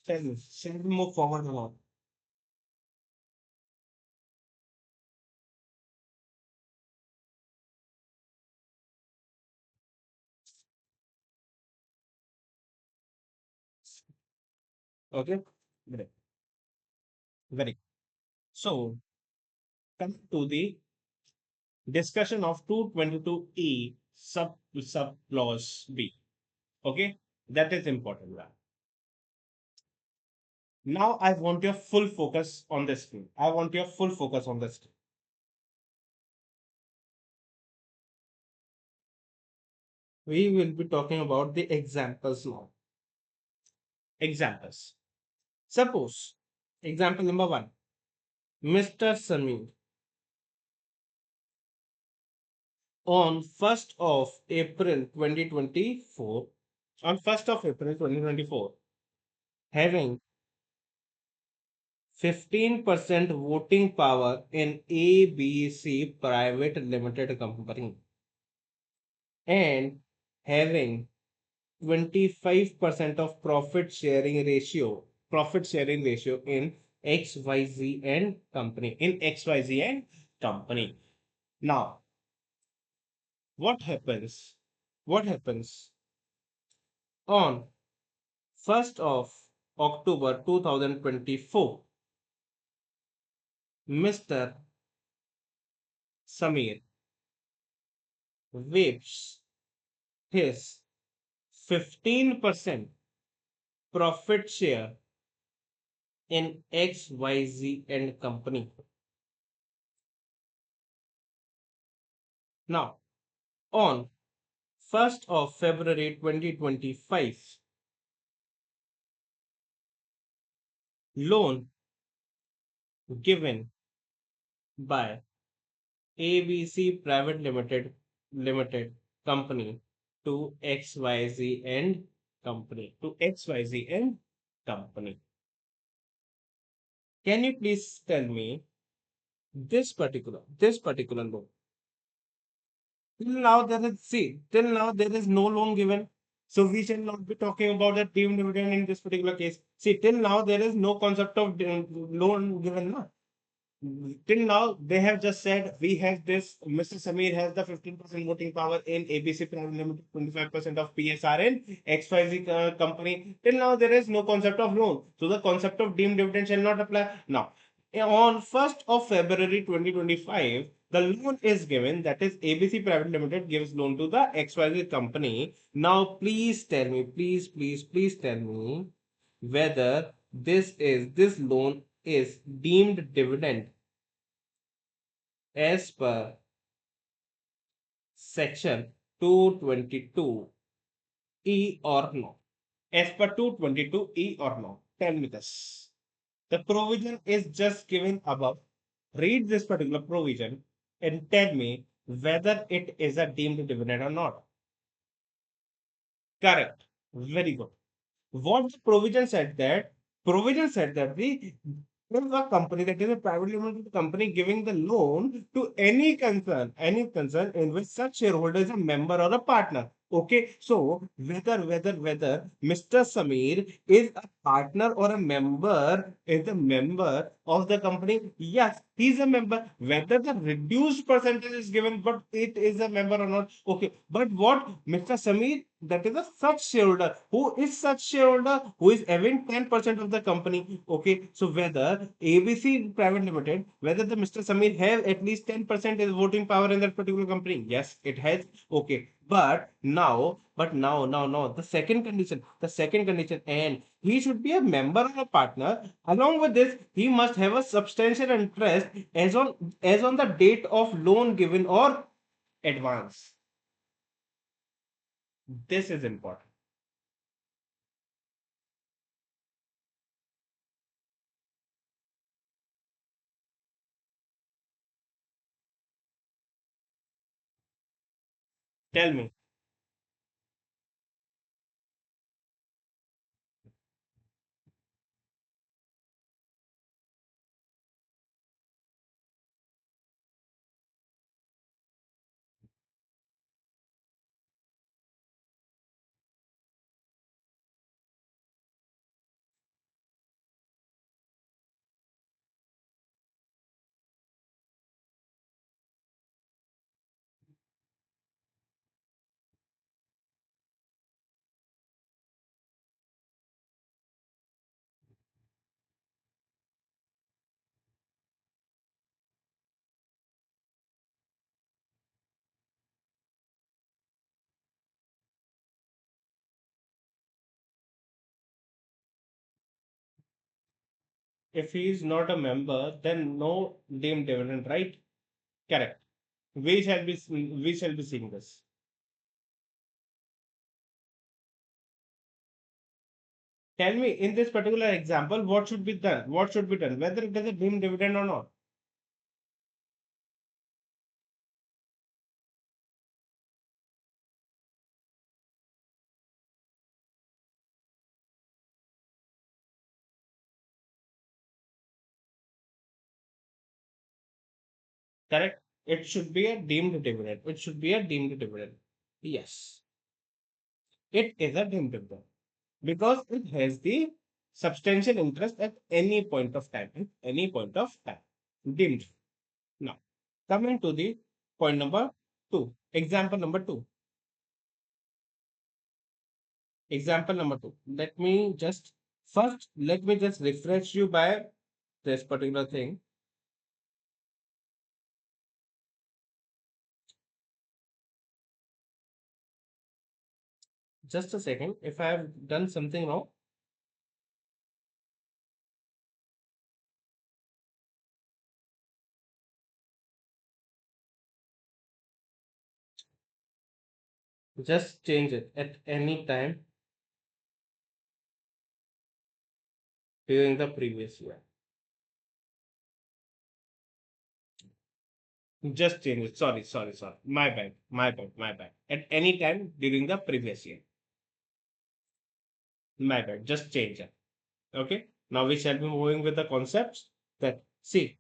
Tell me. Shall we move forward or not? Okay. Great. Very. So come to the discussion of 222E sub clause B. Okay. That is important. Now I want your full focus on the screen. I want your full focus on the screen. We will be talking about the examples now. Examples. Suppose, example number one, Mr. Samir on 1st of April 2024, on 1st of April 2024, having 15% voting power in ABC Private Limited Company and having 25% of profit sharing ratio in XYZ and company. Now, what happens? What happens on 1st of October 2024? Mr. Samir waives his 15% profit share in XYZ and company. Now, on 1st of February 2025, loan given by ABC Private Limited Company to XYZ and Company. Can you please tell me this particular loan? Till now there is no loan given. So we shall not be talking about the deemed dividend in this particular case. See, till now there is no concept of loan given. Na? Till now they have just said we have this. Mr. Samir has the 15% voting power in ABC Private Limited, 25% of PSR in XYZ company. Till now there is no concept of loan. So the concept of deemed dividend shall not apply. Now, on 1st of February 2025, the loan is given, that is ABC Private Limited gives loan to the XYZ company. Now, please tell me, please tell me whether this loan is deemed dividend as per section 222 E or no. As per 222 E or no. Tell me this. The provision is just given above. Read this particular provision and tell me whether it is a deemed dividend or not. Correct. Very good. What the provision said that the if a company, that is a private limited company, giving the loan to any concern in which such shareholder is a member or a partner. Okay, so whether Mr. Samir is a partner or a member, is a member of the company, yes, he's a member. Whether the reduced percentage is given, but it is a member or not. Okay, but what Mr. Samir, that is a such shareholder. Who is such shareholder? Who is having 10% of the company. Okay, so whether ABC Private Limited, whether the Mr. Samir have at least 10% is voting power in that particular company. Yes, it has. Okay, but now, the second condition, and he should be a member or a partner. Along with this, he must have a substantial interest as on the date of loan given or advance. This is important. Tell me. If he is not a member, then no deemed dividend, right? Correct. We shall be seeing this. Tell me in this particular example, what should be done? What should be done? Whether it is a deemed dividend or not. Correct? It should be a deemed dividend. It should be a deemed dividend. Yes, it is a deemed dividend because it has the substantial interest at any point of time. At any point of time. Deemed. Now, coming to the point number two. Example number two. Example number two. Let me just refresh you by this particular thing. Just a second. If I have done something wrong, just change it at any time during the previous year. Just change it. Sorry. My bad. At any time during the previous year. My bad. Just change it. Okay. Now we shall be moving with the concepts that see.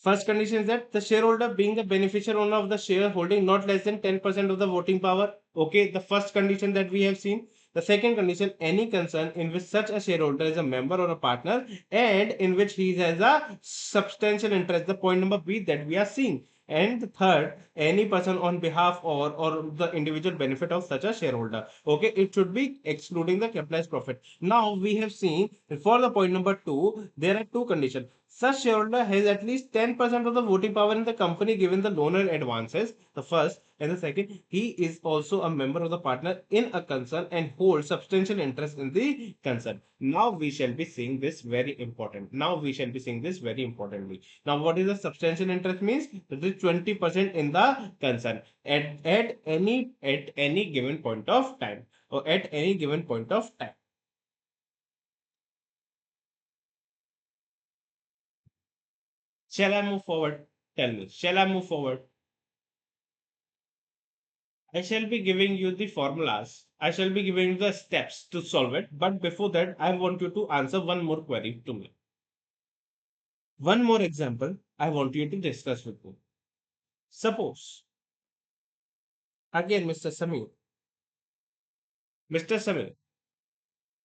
First condition is that the shareholder being the beneficial owner of the share holding not less than 10% of the voting power. Okay, the first condition that we have seen. The second condition, any concern in which such a shareholder is a member or a partner and in which he has a substantial interest. The point number B that we are seeing. And the third, any person on behalf or the individual benefit of such a shareholder. Okay, it should be excluding the capitalized profit. Now we have seen for the point number two, there are two conditions. Such shareholder has at least 10% of the voting power in the company given the loan and advances. The first and the second, he is also a member of the partner in a concern and holds substantial interest in the concern. Now we shall be seeing this very important. Now we shall be seeing this very importantly. Now what is the substantial interest means? That is 20% in the concern at any given point of time or at any given point of time. Shall I move forward? Tell me, shall I move forward? I shall be giving you the formulas. I shall be giving you the steps to solve it. But before that, I want you to answer one more query to me. One more example I want you to discuss with me. Suppose, again, Mr. Samir,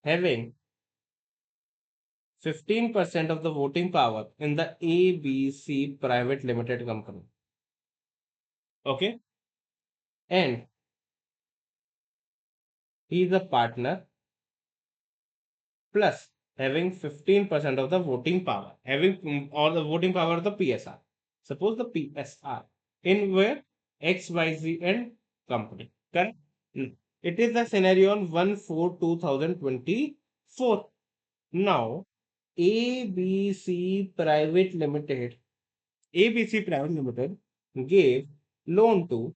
having 15% of the voting power in the ABC Private Limited Company. Okay? And he is a partner plus having 15% of the voting power, having all the voting power of the PSR. Suppose the PSR in where XYZ and company. Correct? It is the scenario on 1/4/2024. Now, ABC Private Limited, ABC Private Limited gave loan to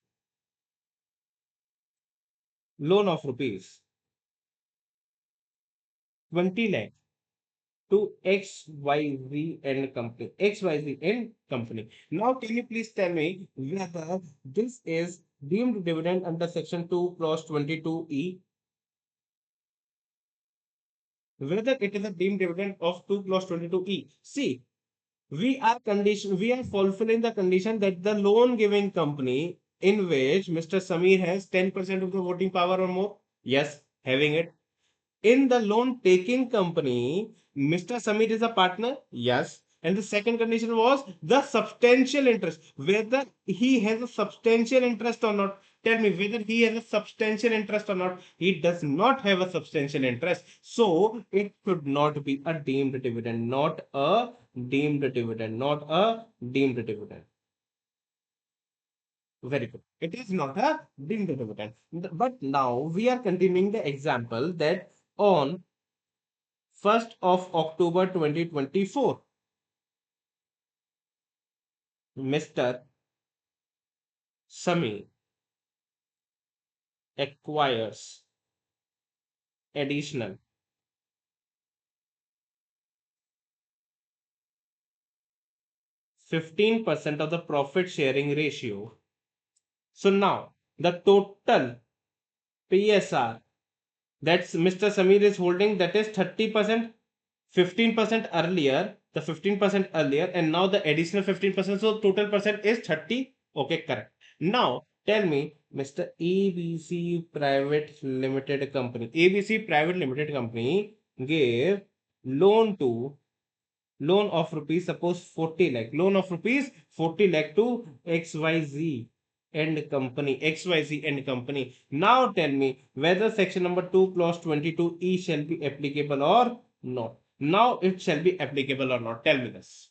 loan of rupees 20 lakh to XYZ and company. XYZ and company. Now, can you please tell me whether this is deemed dividend under section 2 clause 22E? Whether it is a deemed dividend of 2 clause 22E. See, we are fulfilling the condition that the loan giving company in which Mr. Samir has 10% of the voting power or more. Yes, having it. In the loan taking company, Mr. Samir is a partner. Yes. And the second condition was the substantial interest. Whether he has a substantial interest or not. Tell me whether he has a substantial interest or not. He does not have a substantial interest. So it should not be a deemed dividend. Not a deemed dividend. Not a deemed dividend. Very good. It is not a deemed dividend. But now we are continuing the example that on 1st of October 2024. Mr. Sami acquires additional 15% of the profit sharing ratio. So now the total PSR that's Mr. Samir is holding, that is 30%, 15% earlier, the 15% earlier, and now the additional 15%. So total percent is 30. Okay, correct. Now tell me, Mr. ABC Private Limited Company, ABC Private Limited Company gave loan to loan of rupees, suppose 40 lakh, loan of rupees 40 lakh to XYZ and company, XYZ and company. Now tell me whether section number 2 clause 22E shall be applicable or not. Now it shall be applicable or not, tell me this.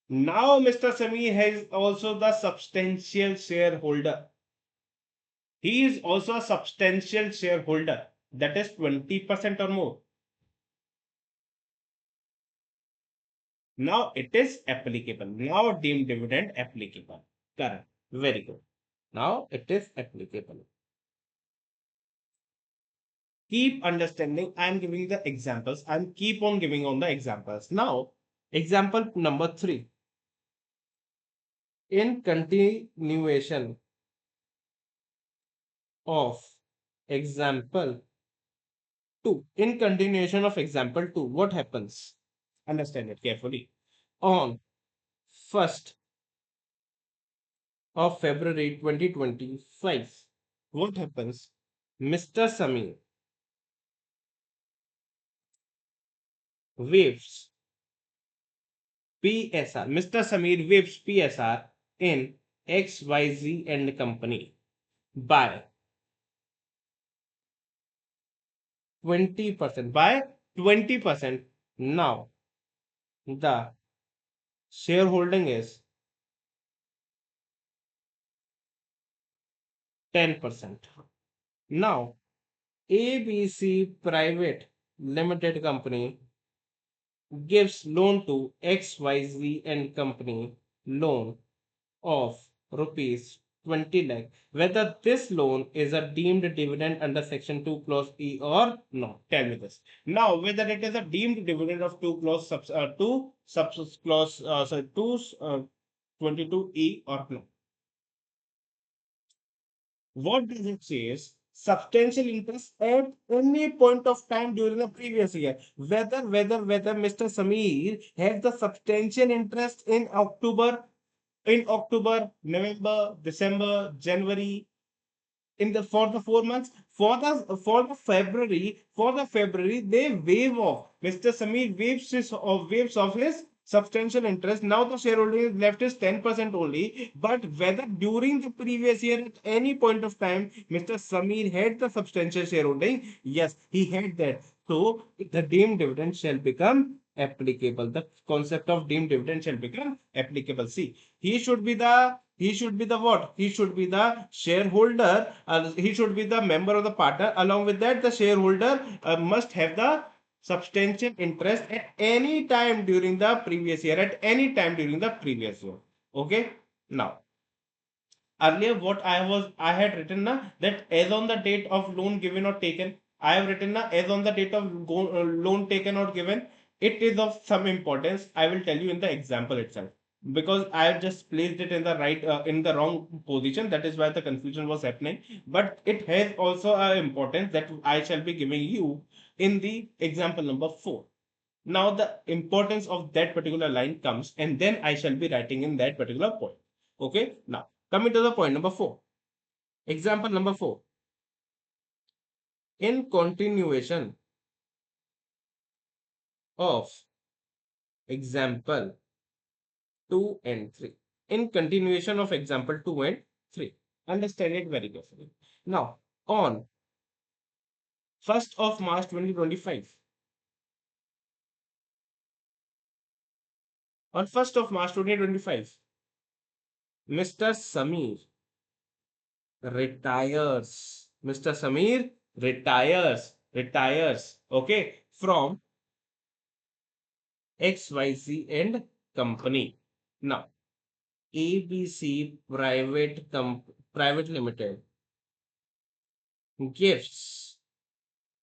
Now Mr. Sami has also the substantial shareholder. He is also a substantial shareholder, that is 20% or more. Now it is applicable. Now deemed dividend applicable. Correct. Very good. Now it is applicable. Keep understanding. I am giving the examples. I'm keep on giving on the examples. Now, example number 3. In continuation of example 2. In continuation of example 2, what happens? Understand it carefully. On 1st of February 2025, what happens? Mr. Sami waives PSR. Mr. Samir waives PSR in XYZ and company by 20%. By 20%. Now the shareholding is 10%. Now ABC Private Limited Company gives loan to XYZ and company loan of rupees 20 lakh, whether this loan is a deemed dividend under section 2 clause E or no. Tell me this. Now whether it is a deemed dividend of 2 clause 2 subs clause 2 22E or no. What does it say is substantial interest at any point of time during the previous year. Whether Mr. Samir has the substantial interest in October, November, December, January, in the for the 4 months, for the February they waive off. Mr. Samir waives off his substantial interest. Now the shareholding is left is 10% only. But whether during the previous year at any point of time Mr. Samir had the substantial shareholding, yes, he had that. So the deemed dividend shall become applicable. The concept of deemed dividend shall become applicable. See, he should be the what? He should be the shareholder. He should be the member of the partner. Along with that, the shareholder must have the substantial interest at any time during the previous year. At any time during the previous year. Okay. Now, earlier what I had written na, that as on the date of loan given or taken, I have written na, as on the date of loan taken or given. It is of some importance. I will tell you in the example itself, because I have just placed it in the right in the wrong position. That is why the confusion was happening. But it has also a importance that I shall be giving you in the example number 4. Now the importance of that particular line comes, and then I shall be writing in that particular point. Okay. Now coming to the point number 4. Example number 4. In continuation of example 2 and 3. In continuation of example 2 and 3. Understand it very carefully. Now, on 1st of March 2025. On 1st of March 2025, Mr. Samir retires. Mr. Samir retires, okay, from XYZ and company. Now, ABC Private Limited gives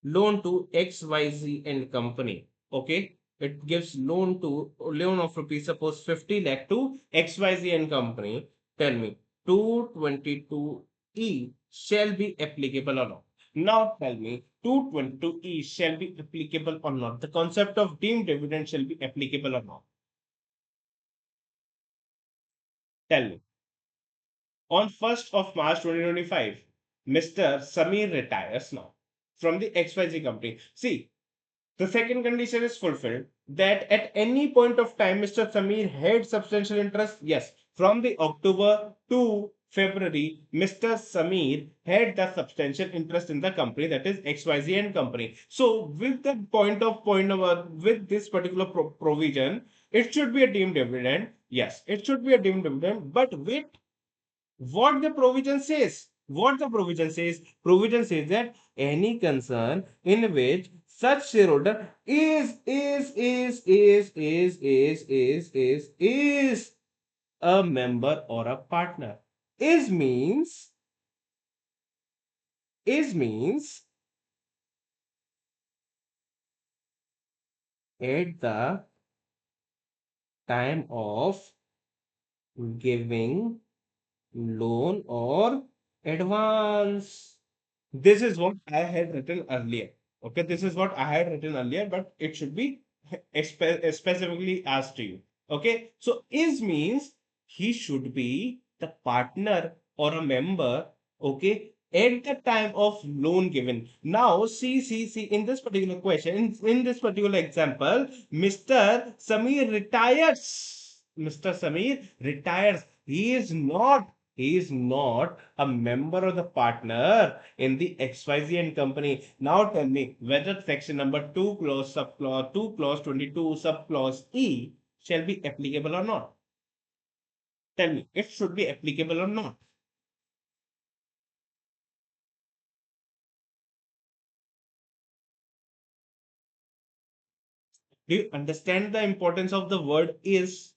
loan to XYZ and company. Okay. It gives loan of rupees, suppose 50 lakh to XYZ and company. Tell me, 222E shall be applicable or not? Now tell me, 222E shall be applicable or not? The concept of deemed dividend shall be applicable or not? Tell me. On 1st of March 2025, Mr. Samir retires now from the XYZ company. See, the second condition is fulfilled that at any point of time, Mr. Samir had substantial interest. Yes, from the October to February, Mr. Samir had the substantial interest in the company, that is XYZ and company. So, with the point number, with this particular provision, it should be a deemed dividend. Yes, it should be a deemed dividend, but with what the provision says, provision says that any concern in which such shareholder is a member or a partner. Is means is means at the time of giving loan or advance. This is what I had written earlier. Okay, this is what I had written earlier, but it should be specifically asked to you. Okay, so is means he should be the partner or a member. Okay, at the time of loan given. Now, see, in this particular question, in this particular example, Mr. Samir retires. Mr. Samir retires. He is not a member or the partner in the XYZ and company. Now tell me whether section number 2 clause subclause 2 clause 22 subclause E shall be applicable or not. Tell me, it should be applicable or not. Do you understand the importance of the word is?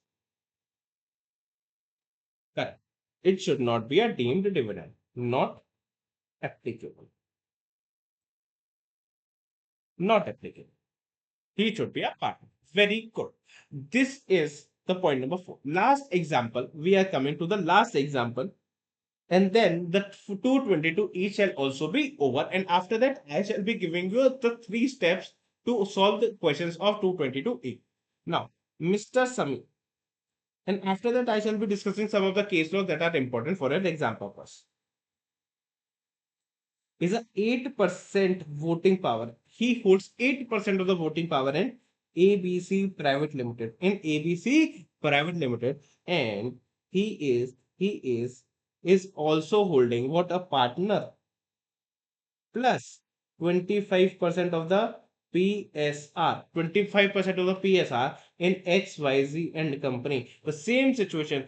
Correct. It should not be a deemed dividend. Not applicable. Not applicable. He should be a partner. Very good. This is the point number 4. Last example. We are coming to the last example, and then the 222 each shall also be over, and after that I shall be giving you the 3 steps to solve the questions of 222e. Now, Mr. Sami, and after that I shall be discussing some of the case laws that are important for an exam purpose. Is a 8% voting power. He holds 8% of the voting power in ABC Private Limited. And he is also holding what, a partner plus 25% of the PSR. 25% of the PSR in XYZ and company. The same situation.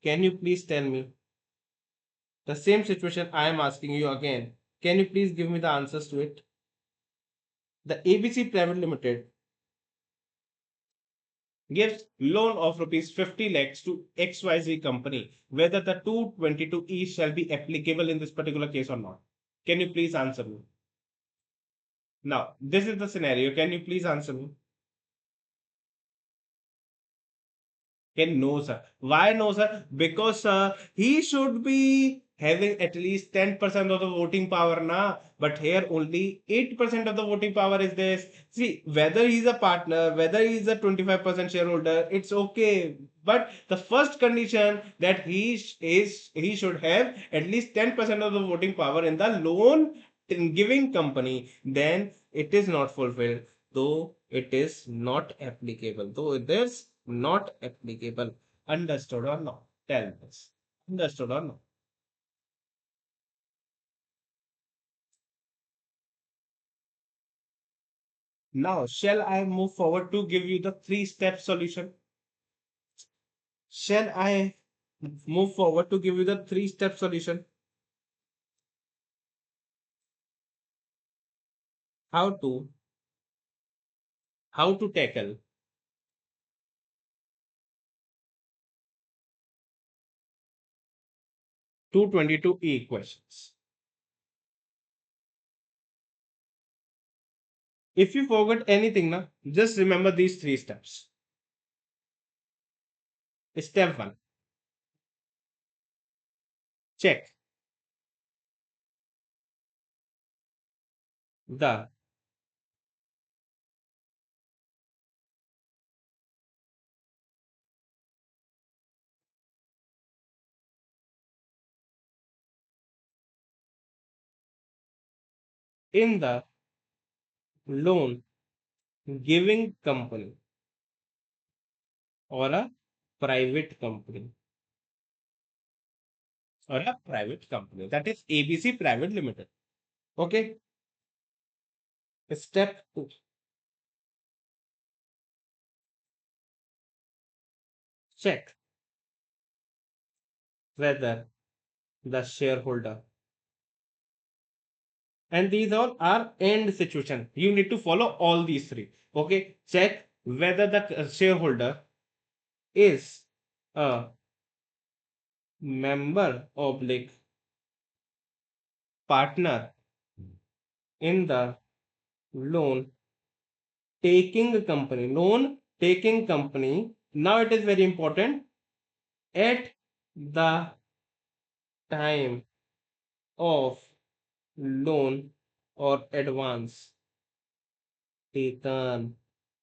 Can you please tell me? The same situation I am asking you again. Can you please give me the answers to it? The ABC Private Limited gives loan of rupees 50 lakhs to XYZ company. Whether the 222E shall be applicable in this particular case or not. Can you please answer me? Now, this is the scenario. Can you please answer me? Can no, sir. Why no, sir? Because he should be having at least 10% of the voting power now. But here only 8% of the voting power is this. See, whether he's a partner, whether he's a 25% shareholder, it's okay. But the first condition that he should have at least 10% of the voting power in the loan giving company, then it is not fulfilled, though it is not applicable. Though it is not applicable. Understood or not? Tell us. Understood or not? Now, shall I move forward to give you the 3-step solution? Shall I move forward to give you the 3-step solution? How to how to tackle 222E questions. If you forgot anything, na, just remember these three steps. Step 1, check the in the loan giving company or a private company that is ABC Private Limited. Okay. Step 2, check whether the shareholder, and these all are end situation. You need to follow all these three. Okay. Check whether the shareholder is a member oblique partner in the loan loan taking company. Now it is very important, at the time of loan or advance taken.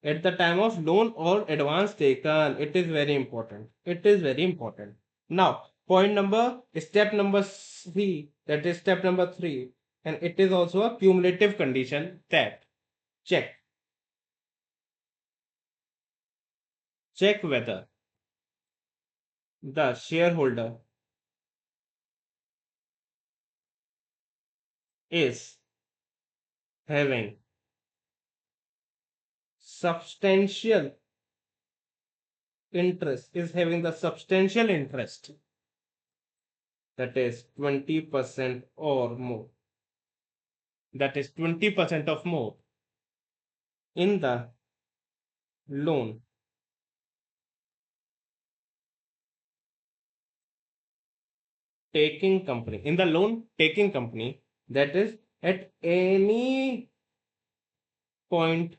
At the time of loan or advance taken, it is very important. It is very important. Now, step number three, that is step number three, and it is also a cumulative condition, that check check whether the shareholder is having substantial the substantial interest, that is 20% or more, that is 20% of more, in the loan taking company, that is at any point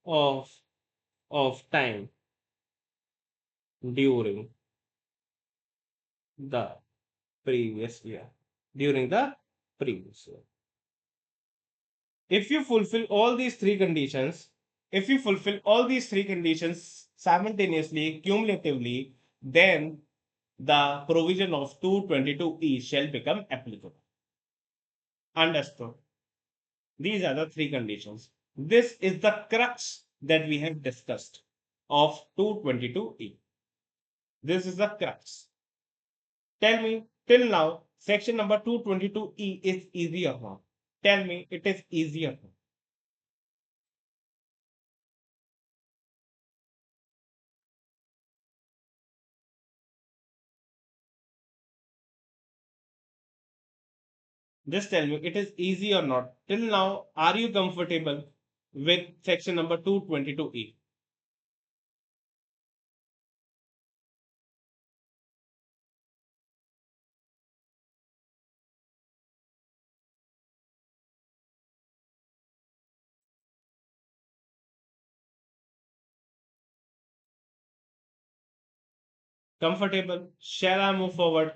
of time during the previous year during the previous year. If you fulfill all these three conditions, if you fulfill all these three conditions simultaneously, cumulatively, then the provision of 222E shall become applicable. Understood? These are the three conditions. This is the crux that we have discussed of 222E. This is the crux. Tell me, till now, section number 222E is easy or not? Tell me, it is easy or not? Just tell me, it is easy or not? Till now, are you comfortable with section number 222E? Comfortable? Shall I move forward?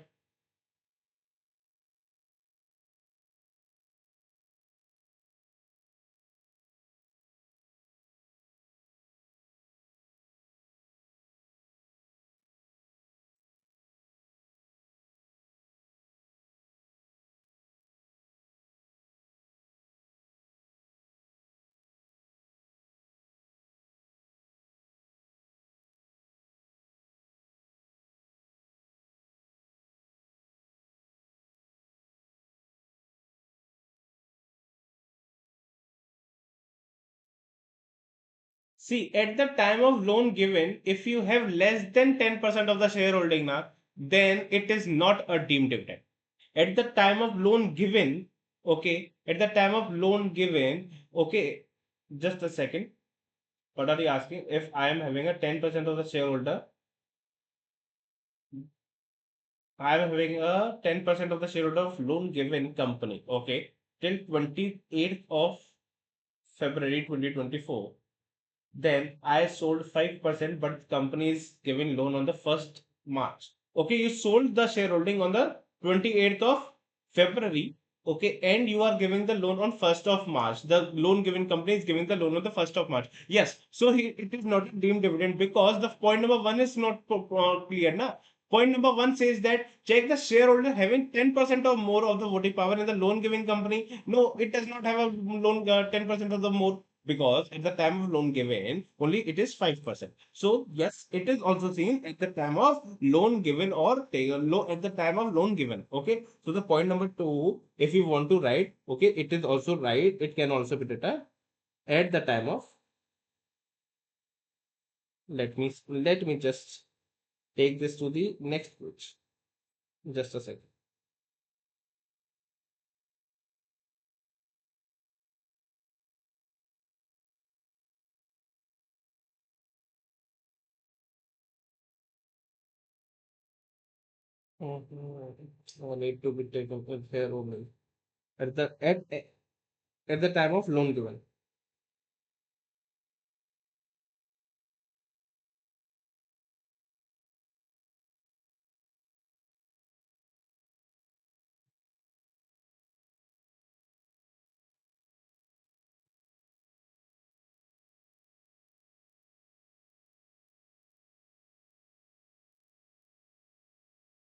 See, at the time of loan given, if you have less than 10% of the shareholding now, then it is not a deemed dividend. At the time of loan given, okay, at the time of loan given, okay, just a second. What are you asking? If I am having a 10% of the shareholder, I'm having a 10% of the shareholder of loan given company. Okay. Till 28th of February 2024. Then I sold 5%, but the company is giving loan on the 1st March. Okay, you sold the shareholding on the 28th of February. Okay, and you are giving the loan on 1st of March. The loan given company is giving the loan on the 1st of March. Yes, so it is not a deemed dividend because the point number one is not clear. Na? Point number one says that check the shareholder having 10% or more of the voting power in the loan giving company. No, it does not have a loan 10% of the more because at the time of loan given only it is 5%. So yes, it is also seen at the time of loan given or at the time of loan given. Okay, so the point number two, if you want to write, okay, it is also right, it can also be written at the time of, let me just take this to the next page, just a second. I need to be taken with here only at the at the time of loan given.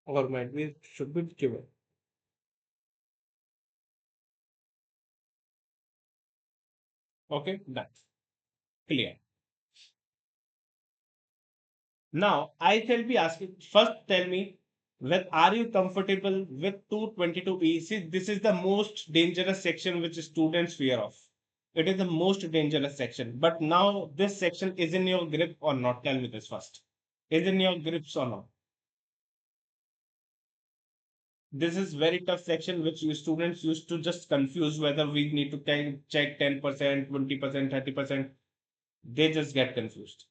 Or might be should be given. Okay, that's clear. Now I shall be asking first tell me when are you comfortable with 222E? See, this is the most dangerous section which students fear of. It is the most dangerous section. But now this section is in your grip or not? Tell me this first. Is in your grips or not? This is very tough section which you students used to just confuse whether we need to check 10%, 20%, 30%. They just get confused.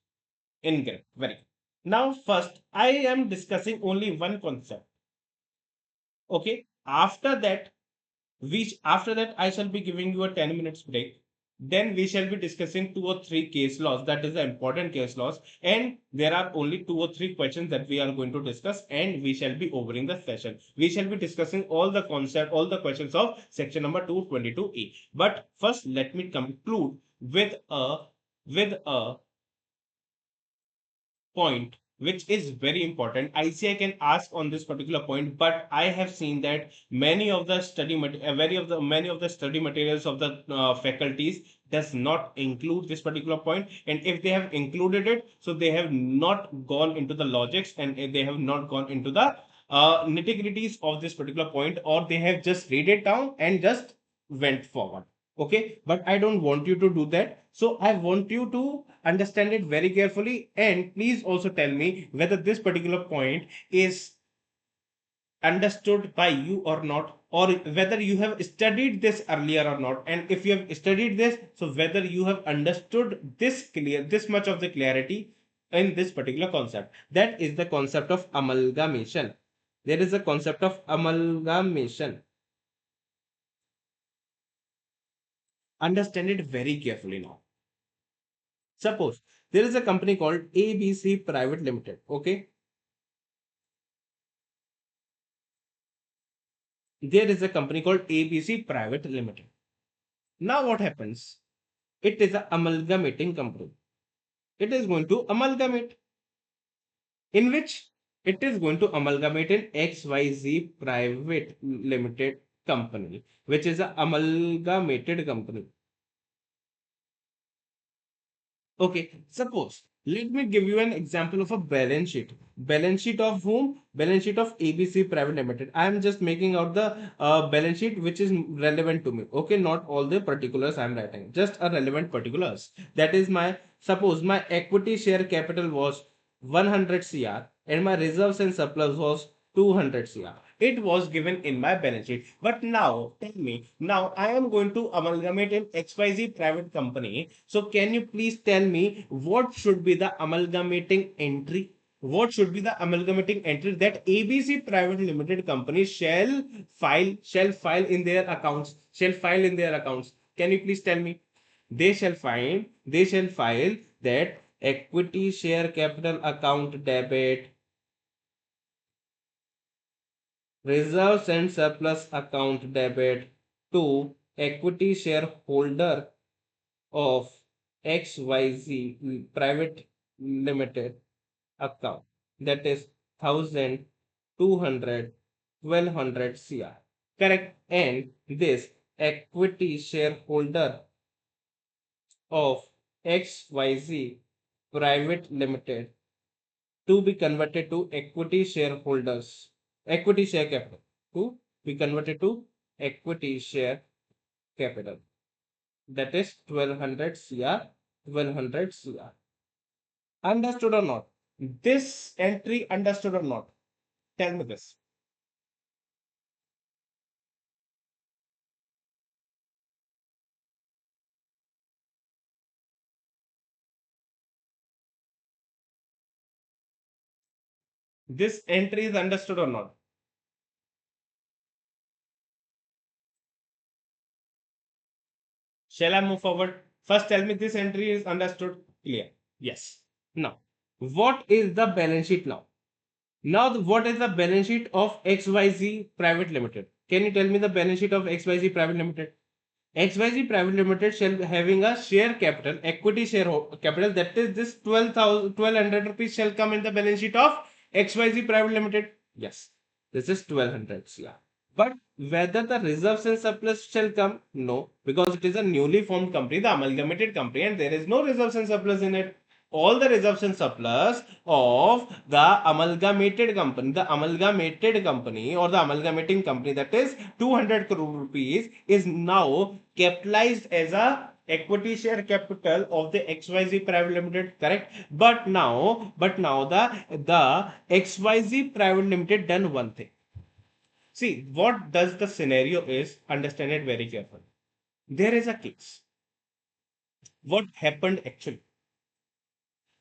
Incorrect. Very good. Now, first, I am discussing only one concept. Okay. After that, I shall be giving you a 10 minutes break. Then we shall be discussing two or three case laws. That is the important case laws. And there are only two or three questions that we are going to discuss, and we shall be overing the session. We shall be discussing all the concept, all the questions of section number 222E. But first, let me conclude with a point which is very important. ICI can ask on this particular point, but I have seen that many of the study materials of the faculties does not include this particular point, and if they have included it, so they have not gone into the logics and they have not gone into the nitty-gritties of this particular point, or they have just read it down and just went forward. Okay, but I don't want you to do that. So I want you to understand it very carefully, and please also tell me whether this particular point is understood by you or not, or whether you have studied this earlier or not. And if you have studied this, so whether you have understood this much of the clarity in this particular concept. That is the concept of amalgamation. There is a concept of amalgamation. Understand it very carefully now. Suppose there is a company called ABC Private Limited. Okay, there is a company called ABC Private Limited. Now what happens? It is an amalgamating company. It is going to amalgamate, in which it is going to amalgamate an XYZ Private Limited company, which is an amalgamated company. Okay, suppose let me give you an example of a balance sheet. Balance sheet of whom? Balance sheet of ABC Private Limited. I am just making out the balance sheet which is relevant to me. Okay, not all the particulars I am writing, just a relevant particulars. That is my, suppose my equity share capital was 100 CR and my reserves and surplus was 200 CR. It was given in my balance sheet. But now, tell me, now I am going to amalgamate an XYZ private company. So can you please tell me what should be the amalgamating entry? what should be the amalgamating entry that ABC Private Limited Company shall file in their accounts? Shall file in their accounts. Can you please tell me? They shall file that equity share capital account debit, reserves and surplus account debit to equity shareholder of XYZ Private Limited account, that is 1000, 200, 1200 CR. Correct. And this equity shareholder of XYZ Private Limited to be converted to equity shareholders, equity share capital, to be converted to equity share capital, that is 1200 CR, 1200 CR. Understood or not? This entry understood or not? Tell me this. This entry is understood or not? Shall I move forward? First, tell me this entry is understood. Clear. Yes. Now, what is the balance sheet now? Now, what is the balance sheet of XYZ Private Limited? Can you tell me the balance sheet of XYZ Private Limited? XYZ Private Limited shall be having a share capital, equity share capital, that is this 12,000, 1200 rupees shall come in the balance sheet of XYZ Private Limited. Yes, this is 1200 CR. But whether the reserves and surplus shall come? No, because it is a newly formed company, the amalgamated company, and there is no reserves and surplus in it. All the reserves and surplus of the amalgamated company or the amalgamating company, that is 200 crore rupees, is now capitalized as a equity share capital of the XYZ Private Limited, correct? But now the XYZ Private Limited done one thing. See, what does the scenario is, understand it very carefully. There is a case. What happened actually?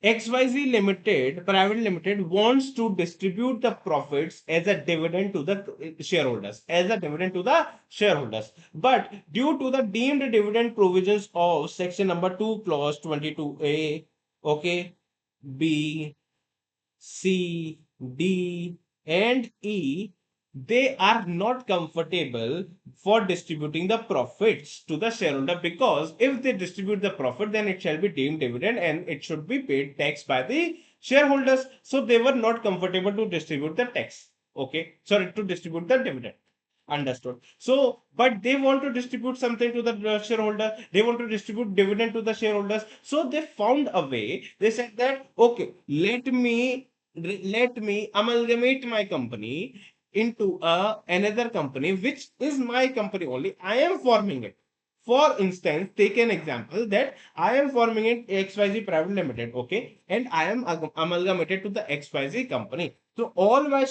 XYZ Limited, Private Limited wants to distribute the profits as a dividend to the shareholders, But due to the deemed dividend provisions of section number 2, clause 22A, okay, B, C, D, and E, they are not comfortable for distributing the profits to the shareholder, because if they distribute the profit, then it shall be deemed dividend and it should be paid tax by the shareholders. So they were not comfortable to distribute the tax. Okay, sorry, to distribute the dividend. Understood. So, but they want to distribute something to the shareholder. They want to distribute dividend to the shareholders. So they found a way. They said that, okay, let me amalgamate my company into another company, which is my company only. I am forming it. For instance, take an example that I am forming it XYZ Private Limited, okay, and I am amalgamated to the XYZ company. So all my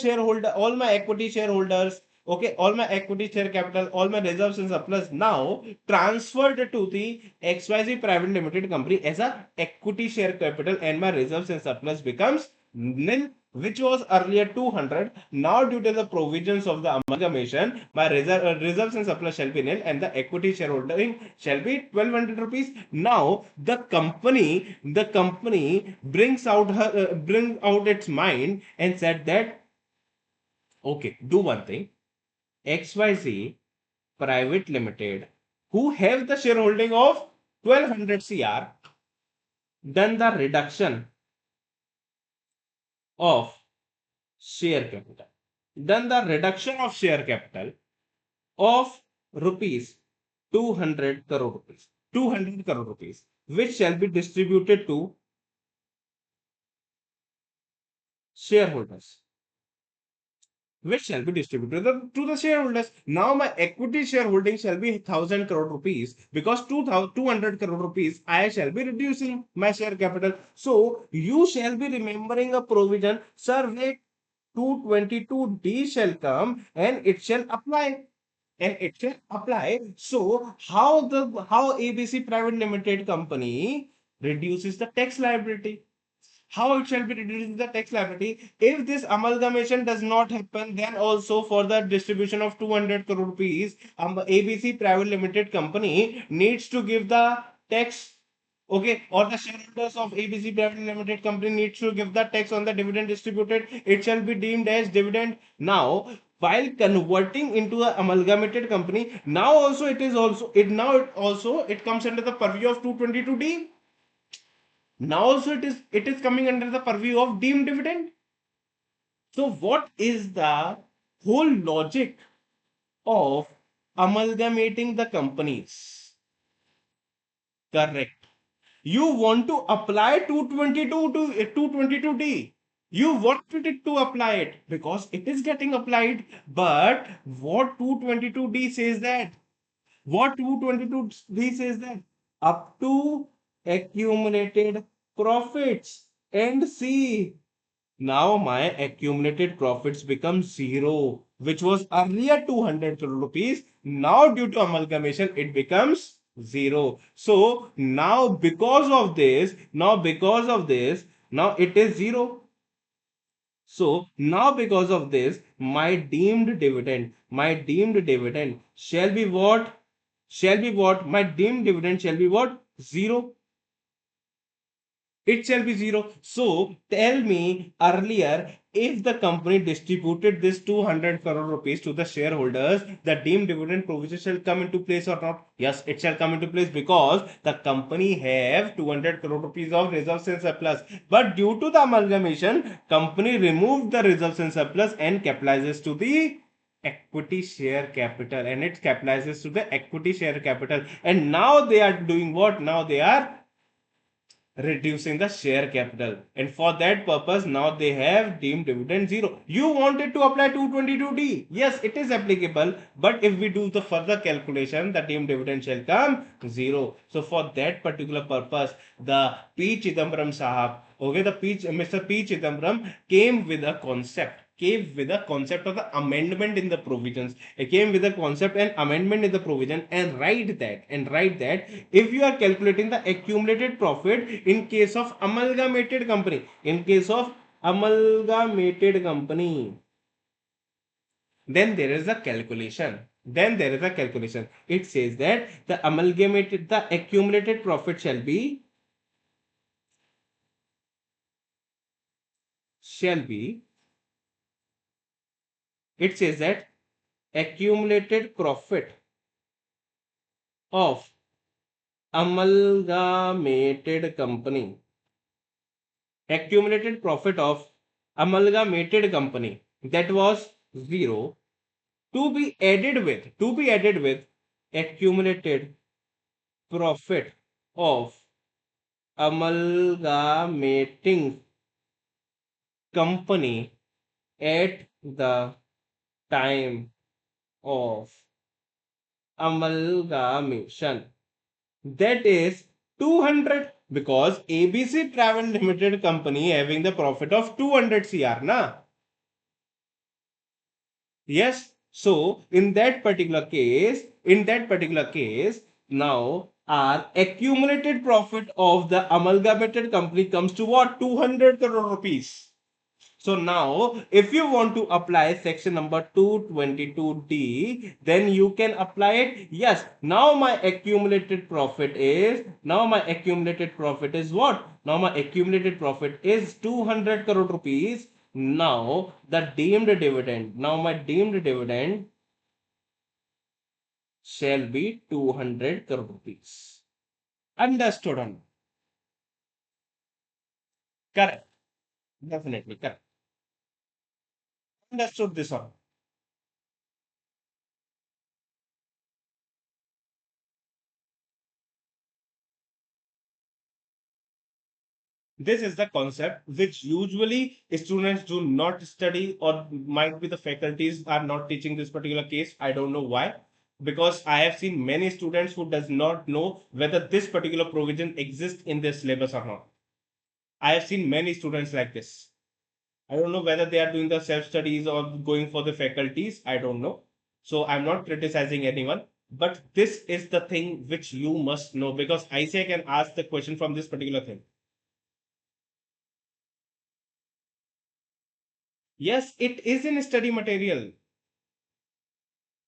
equity shareholders, okay, all my equity share capital, all my reserves and surplus now transferred to the XYZ Private Limited company as a equity share capital, and my reserves and surplus becomes nil, which was earlier 200. Now, due to the provisions of the amalgamation, my reserves and surplus shall be nil, and the equity shareholding shall be 1200 rupees. Now, the company bring out its mind and said that, okay, do one thing. XYZ Private Limited, who have the shareholding of 1200 CR, done the reduction of share capital. Done the reduction of share capital of rupees 200 crore rupees. 200 crore rupees, which shall be distributed to shareholders. Which shall be distributed to the shareholders. Now my equity shareholding shall be 1000 crore rupees, because 200 crore rupees I shall be reducing my share capital. So you shall be remembering a provision, sir, wait, 222D shall come and it shall apply. So how ABC Private Limited company reduces the tax liability? How it shall be reduced the tax liability? If this amalgamation does not happen, then also for the distribution of 200 crore rupees, ABC Private Limited Company needs to give the tax. Okay, or the shareholders of ABC Private Limited Company needs to give the tax on the dividend distributed. It shall be deemed as dividend. Now, while converting into an amalgamated company, now also it comes under the purview of 222D. Now also it is coming under the purview of deemed dividend. So what is the whole logic of amalgamating the companies? Correct. You want to apply 222 to 222D. You wanted it to apply it because it is getting applied. But what 222D says that? What 222D says that? Up to accumulated profits. And see, now my accumulated profits become zero, which was earlier 200 crore rupees. Now, due to amalgamation, it becomes zero. So now it is zero. So now because of this, my deemed dividend shall be what? Shall be what? My deemed dividend shall be what? Zero. It shall be zero. So tell me earlier, if the company distributed this 200 crore rupees to the shareholders, the deemed dividend provision shall come into place or not? Yes, it shall come into place because the company have 200 crore rupees of reserves and surplus. But due to the amalgamation, company removed the reserves and surplus and capitalizes to the equity share capital, and it capitalizes to the equity share capital. And now they are doing what? Now they are reducing the share capital, and for that purpose now they have deemed dividend zero. You wanted to apply 222D, yes, it is applicable, but if we do the further calculation, the deemed dividend shall come zero. So for that particular purpose, the P Chidambaram Sahab, okay, Mr. P Chidambaram came with a concept of the amendment in the provisions. It came with a concept and amendment in the provision, and write that if you are calculating the accumulated profit in case of amalgamated company, then there is a calculation. It says that the accumulated profit shall be it says that accumulated profit of amalgamated company accumulated profit of amalgamated company, that was zero, to be added with accumulated profit of amalgamating company at the time of amalgamation, that is 200, because ABC Travel Limited Company having the profit of 200 CR na. Yes. So in that particular case, now our accumulated profit of the amalgamated company comes to what? 200 crore rupees. So now, if you want to apply section number 222D, then you can apply it. Yes, now my accumulated profit is what? Now my accumulated profit is 200 crore rupees. Now my deemed dividend shall be 200 crore rupees. Understood on? Correct. Definitely correct. Understood this one. This is the concept which usually students do not study, or might be the faculties are not teaching this particular case. I don't know why. Because I have seen many students who does not know whether this particular provision exists in their syllabus or not. I have seen many students like this. I don't know whether they are doing the self studies or going for the faculties. I don't know. So I'm not criticizing anyone. But this is the thing which you must know, because ICI can ask the question from this particular thing. Yes, it is in study material.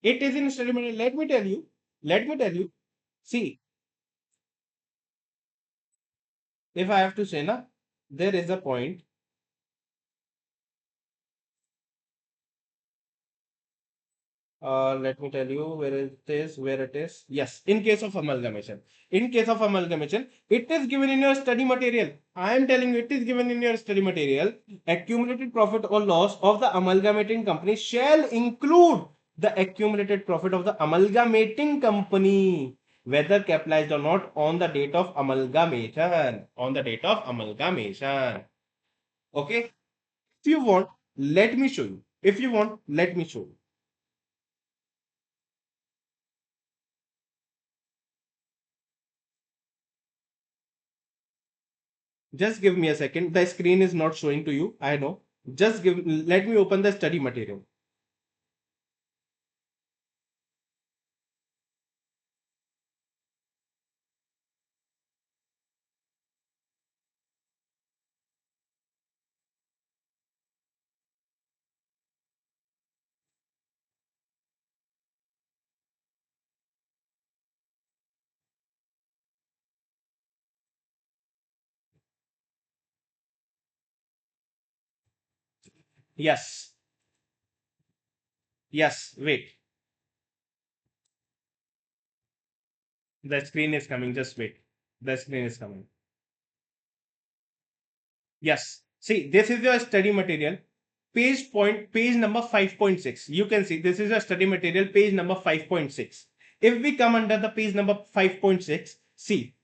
It is in study material. Let me tell you. Let me tell you. See, if I have to say, na, there is a point. Let me tell you where it is, where it is. Yes, in case of amalgamation. In case of amalgamation, it is given in your study material. I am telling you, it is given in your study material. Accumulated profit or loss of the amalgamating company shall include the accumulated profit of the amalgamating company, whether capitalized or not, on the date of amalgamation. On the date of amalgamation. Okay? If you want, let me show you. If you want, let me show you. Just give me a second. The screen is not showing to you. I know. Let me open the study material. Yes. Yes. Wait. The screen is coming. Just wait. The screen is coming. Yes. See, this is your study material. Page number 5.6. You can see this is your study material, page number 5.6. If we come under the page number 5.6, see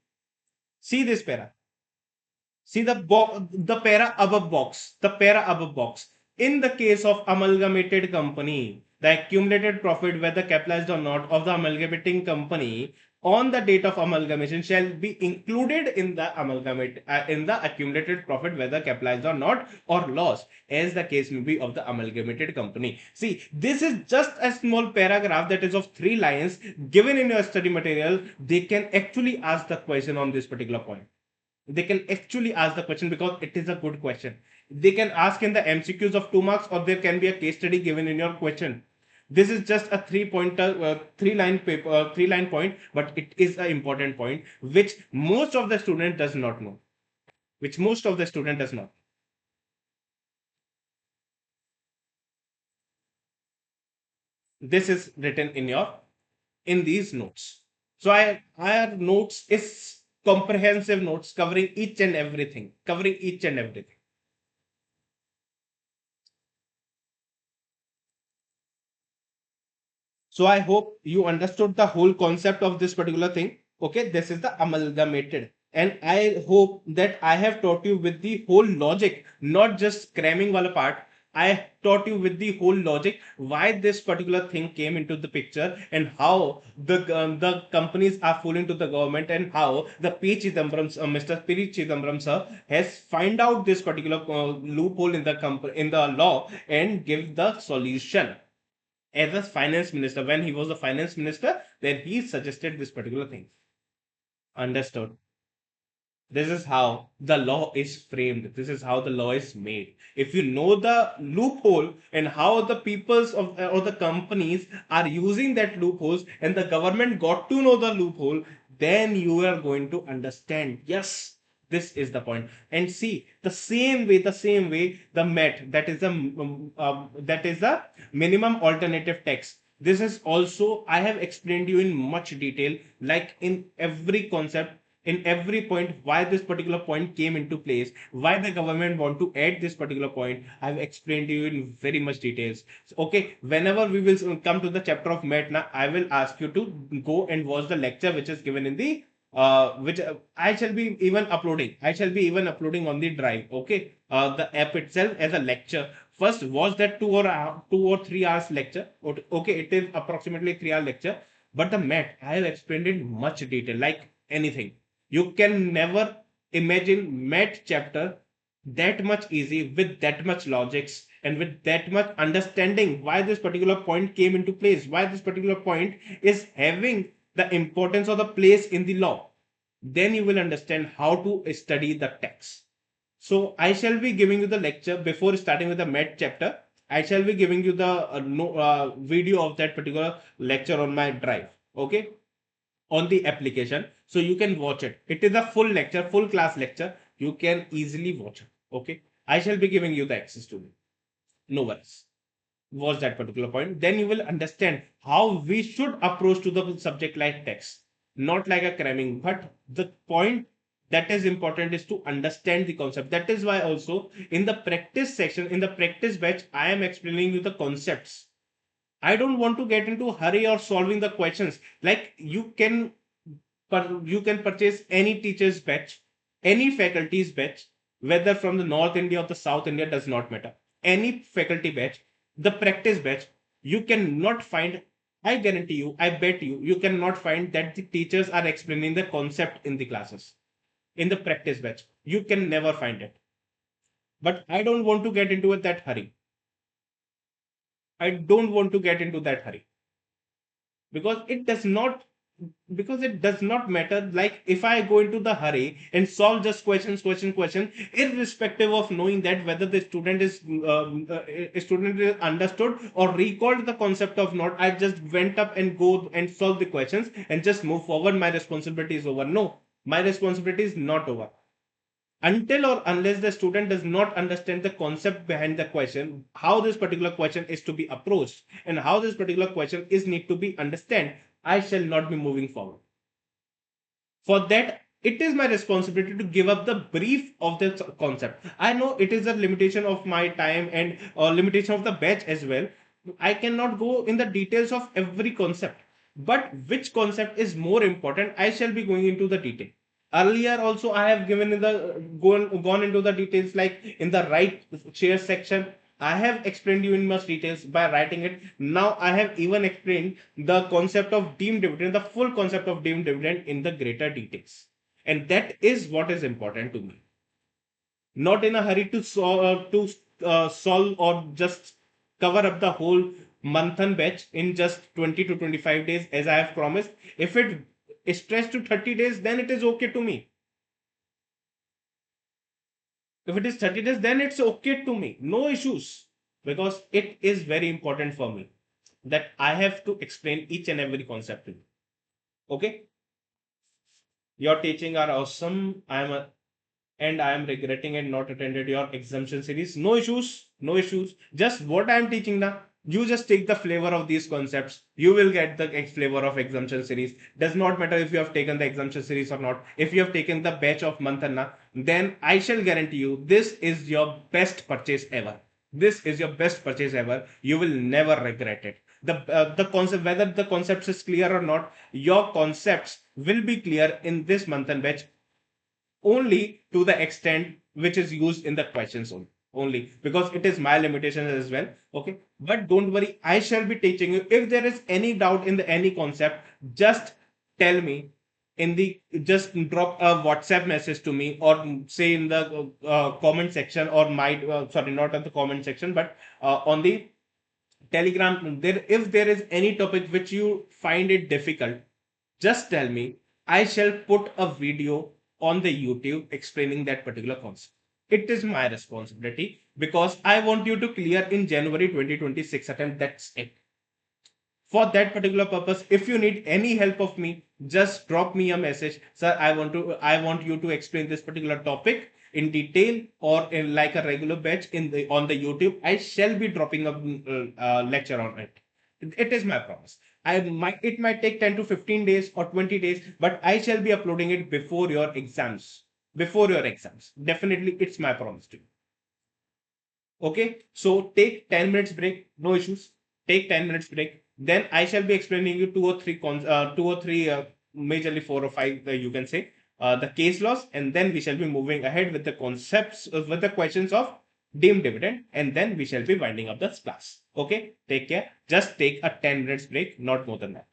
this para. See the para above box, the para above box. In the case of amalgamated company, the accumulated profit, whether capitalized or not, of the amalgamating company on the date of amalgamation shall be included in the in the accumulated profit, whether capitalized or not, or loss, as the case may be of the amalgamated company. See, this is just a small paragraph that is of 3 lines given in your study material. They can actually ask the question on this particular point. They can actually ask the question because it is a good question. They can ask in the MCQs of 2 marks, or there can be a case study given in your question. This is just a 3 pointer, 3 line paper, 3 line point, but it is an important point which most of the student does not know. Which most of the student does not. This is written in your in these notes. So our notes is comprehensive notes covering each and everything, covering each and everything. So I hope you understood the whole concept of this particular thing. Okay, this is the amalgamated. And I hope that I have taught you with the whole logic, not just cramming wala part. I taught you with the whole logic why this particular thing came into the picture, and how the companies are fooling to the government, and how the P. Chidambaram, Mr. P. Chidambaram sir has find out this particular loophole in the in the law and give the solution as a finance minister. When he was the finance minister, then he suggested this particular thing. Understood? This is how the law is framed. This is how the law is made. If you know the loophole and how the peoples of or the companies are using that loopholes, and the government got to know the loophole, then you are going to understand. Yes, this is the point. And see, the same way, the MET, that is the minimum alternative tax. This is also I have explained you in much detail, like in every concept, in every point, why this particular point came into place, why the government want to add this particular point. I've explained to you in very much details. So, okay, whenever we will come to the chapter of MET, now I will ask you to go and watch the lecture which is given in the which I shall be even uploading. I shall be even uploading on the drive. Okay, the app itself as a lecture. First, watch that 2 or 3 hours lecture. Okay, it is approximately 3 hour lecture. But the MET, I have explained in much detail, like anything. You can never imagine MET chapter that much easy, with that much logics and with that much understanding why this particular point came into place, why this particular point is having the importance or the place in the law. Then you will understand how to study the text. So I shall be giving you the lecture before starting with the med chapter. I shall be giving you the video of that particular lecture on my drive. Okay, on the application, so you can watch it. It is a full lecture, full class lecture. You can easily watch it. Okay, I shall be giving you the access to it. No worries. Watch that particular point. Then you will understand how we should approach to the subject like text, not like a cramming. But the point that is important is to understand the concept. That is why also in the practice section, in the practice batch, I am explaining you the concepts. I don't want to get into hurry or solving the questions. Like you can purchase any teacher's batch, any faculty's batch, whether from the North India or the South India does not matter. Any faculty batch, the practice batch, you cannot find. I guarantee you, I bet you, you cannot find that the teachers are explaining the concept in the classes. In the practice batch, you can never find it. But I don't want to get into that hurry. I don't want to get into that hurry because it does not matter. Like if I go into the hurry and solve just question, irrespective of knowing that whether the student is student is understood or recalled the concept of not, I just went up and go and solve the questions and just move forward. My responsibility is over? No, my responsibility is not over until or unless the student does not understand the concept behind the question, how this particular question is to be approached and how this particular question is need to be understand. I shall not be moving forward. For that, it is my responsibility to give up the brief of the concept. I know it is a limitation of my time and limitation of the batch as well. I cannot go in the details of every concept, but which concept is more important, I shall be going into the detail. Earlier also I have given in the gone into the details, like in the right share section I have explained you in much details by writing it. Now I have even explained the concept of deemed dividend, the full concept of deemed dividend in the greater details. And that is what is important to me. Not in a hurry to solve or just cover up the whole manthan batch in just 20 to 25 days as I have promised. If it is stretched to 30 days, then it is okay to me. If it is 30 days, then it's okay to me. No issues. Because it is very important for me that I have to explain each and every concept to you. Okay? Your teaching are awesome. And I am regretting and not attended your exemption series. No issues. No issues. Just what I am teaching now. You just take the flavor of these concepts. You will get the flavor of exemption series. Does not matter if you have taken the exemption series or not. If you have taken the batch of Mantana, then I shall guarantee you this is your best purchase ever. This is your best purchase ever. You will never regret it. The concept, whether the concepts is clear or not, your concepts will be clear in this Manthan batch only to the extent which is used in the questions only because it is my limitation as well. Okay, but don't worry, I shall be teaching you. If there is any doubt in the any concept, just tell me in the just drop a WhatsApp message to me or say in the comment section or my sorry, not at the comment section but on the Telegram. There, if there is any topic which you find it difficult, just tell me. I shall put a video on the YouTube explaining that particular concept. It is my responsibility because I want you to clear in January 2026 attempt. That's it. For that particular purpose, if you need any help of me, just drop me a message. Sir, I want you to explain this particular topic in detail or in like a regular batch in the on the YouTube. I shall be dropping a lecture on it. It is my promise. It might take 10 to 15 days or 20 days, but I shall be uploading it before your exams. Before your exams. Definitely, it's my promise to you. Okay, so take 10 minutes break, no issues. Take 10 minutes break. Then I shall be explaining you two or three, majorly four or five, you can say, the case laws, and then we shall be moving ahead with the concepts, with the questions of deemed dividend, and then we shall be winding up this class. Okay, take care. Just take a 10 minutes break, not more than that.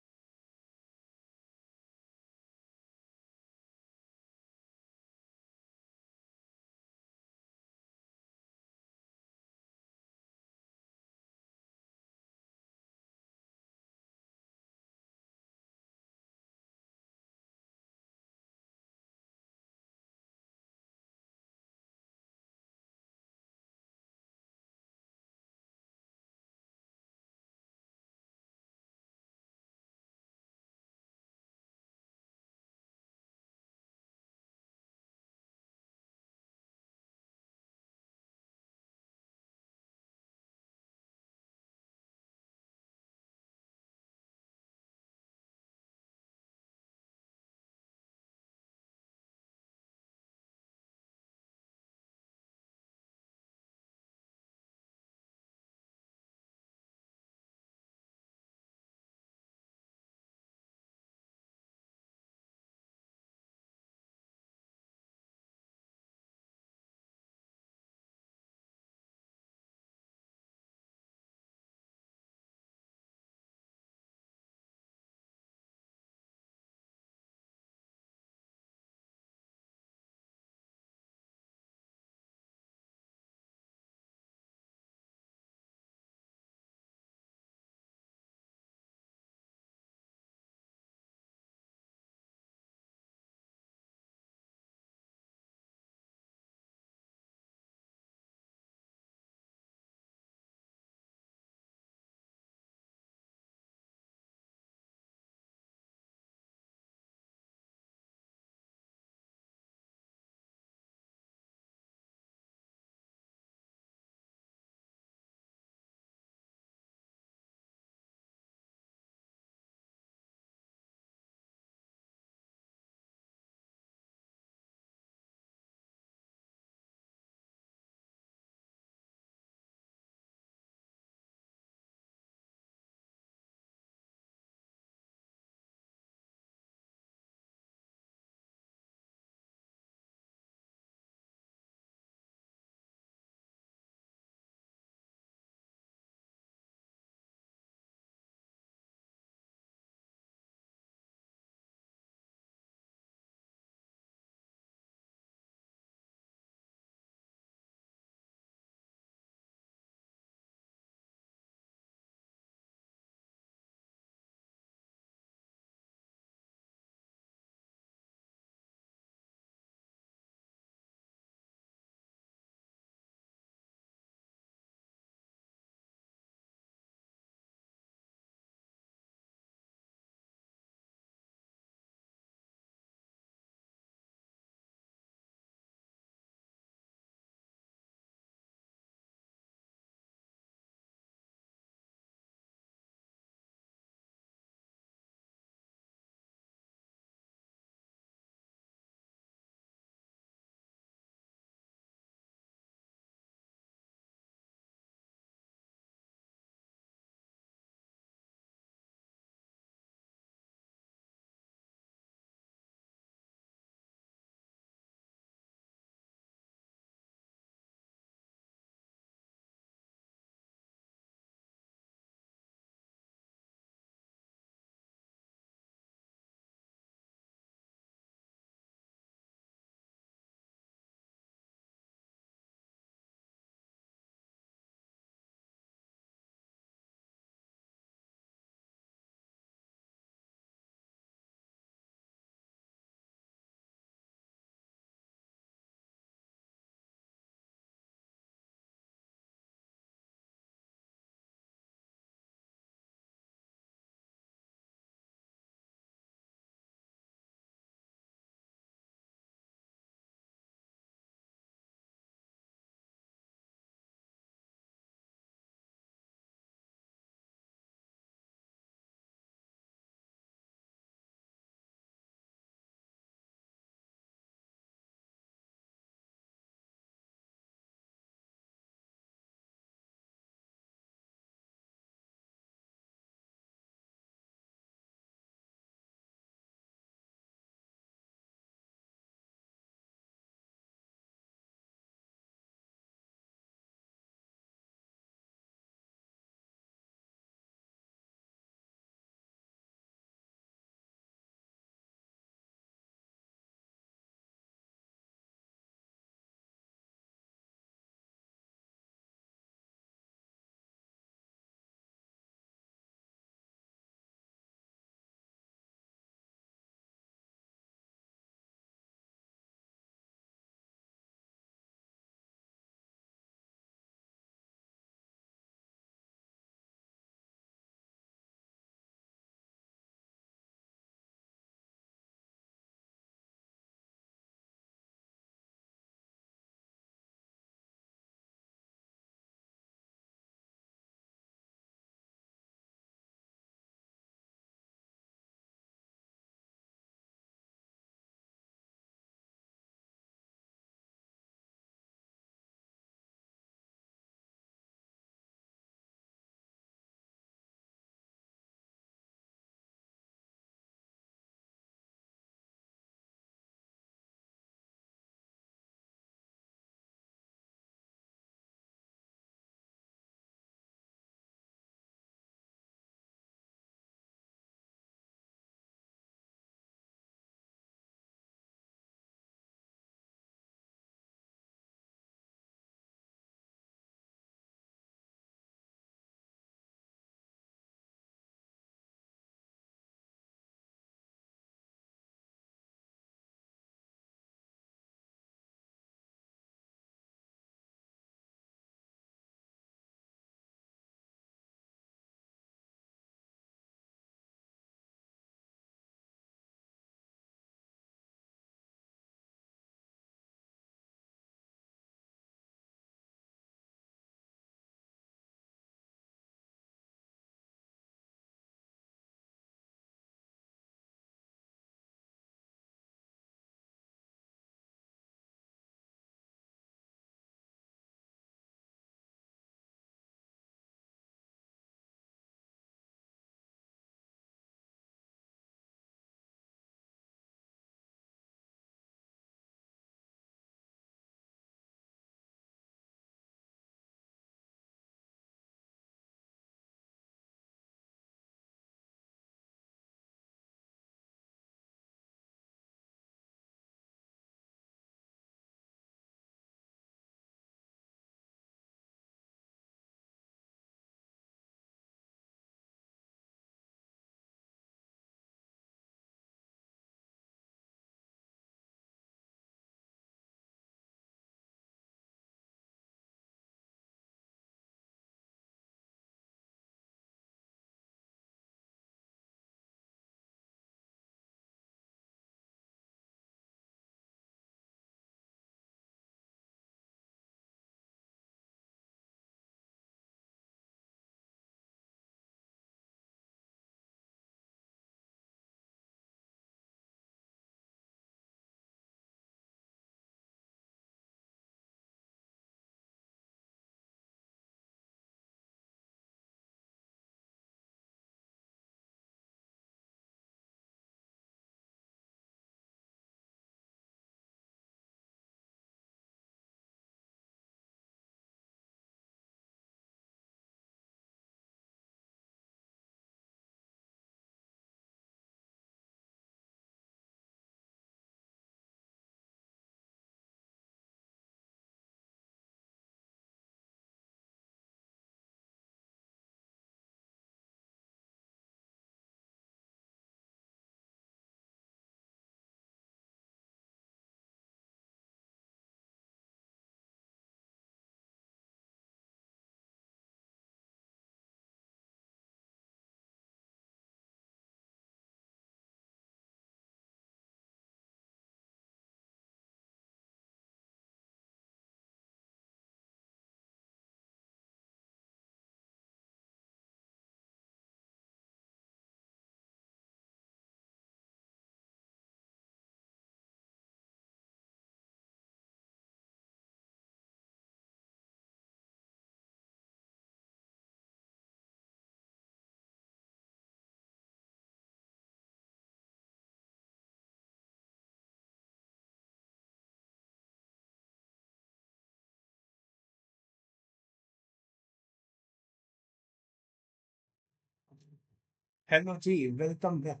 Hello, G. Welcome back.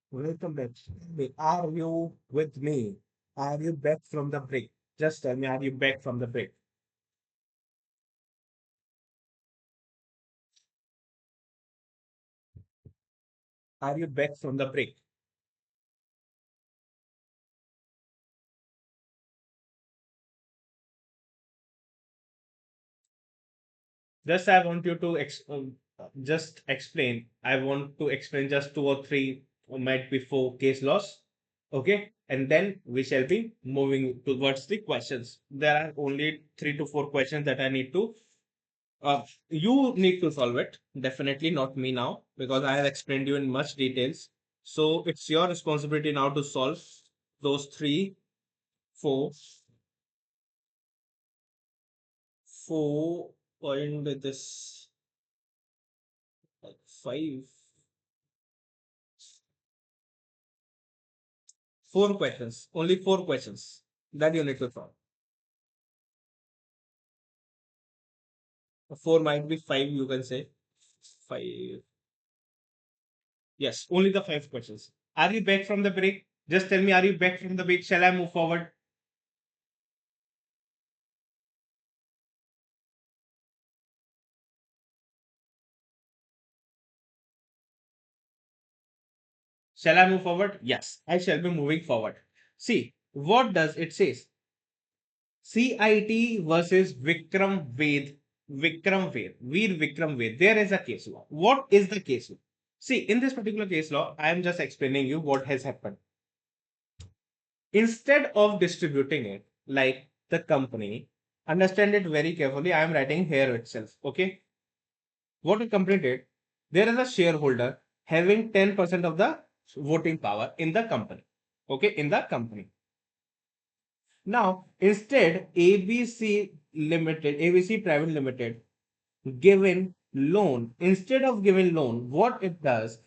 Welcome back. Are you with me? Are you back from the break? Just tell me, are you back from the break? Are you back from the break? Just I want you to just explain. I want to explain just two or three, or might be four case laws. Okay, and then we shall be moving towards the questions. There are only 3 to 4 questions that I need to. You need to solve it. Definitely not me now because I have explained you in much details. So it's your responsibility now to solve those three, four, four point this like five. 4 questions, only 4 questions that you need to solve. Four might be five, you can say. Five. Yes, only the 5 questions. Are you back from the break? Just tell me, are you back from the break? Shall I move forward? Shall I move forward? Yes, I shall be moving forward. See, what does it says? CIT versus Vikram Ved. Vikram Ved. Veer Vikram Ved. There is a case law. What is the case law? See, in this particular case law, I am just explaining you what has happened. Instead of distributing it like the company, understand it very carefully. I am writing here itself. Okay. What a company did, there is a shareholder having 10% of the voting power in the company. Okay. In the company. Now, instead, ABC Private Limited given loan. Instead of giving loan, what it does,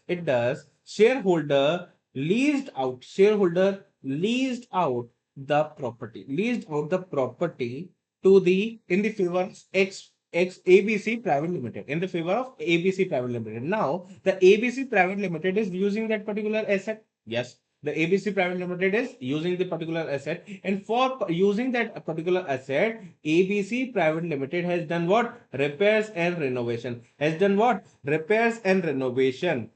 shareholder leased out the property to the in the favor of X ABC Private Limited, in the favor of ABC Private Limited. Now, the ABC Private Limited is using that particular asset. Yes, the ABC Private Limited is using the particular asset, and for using that particular asset, ABC Private Limited has done what? Repairs and renovation. Has done what? Repairs and renovation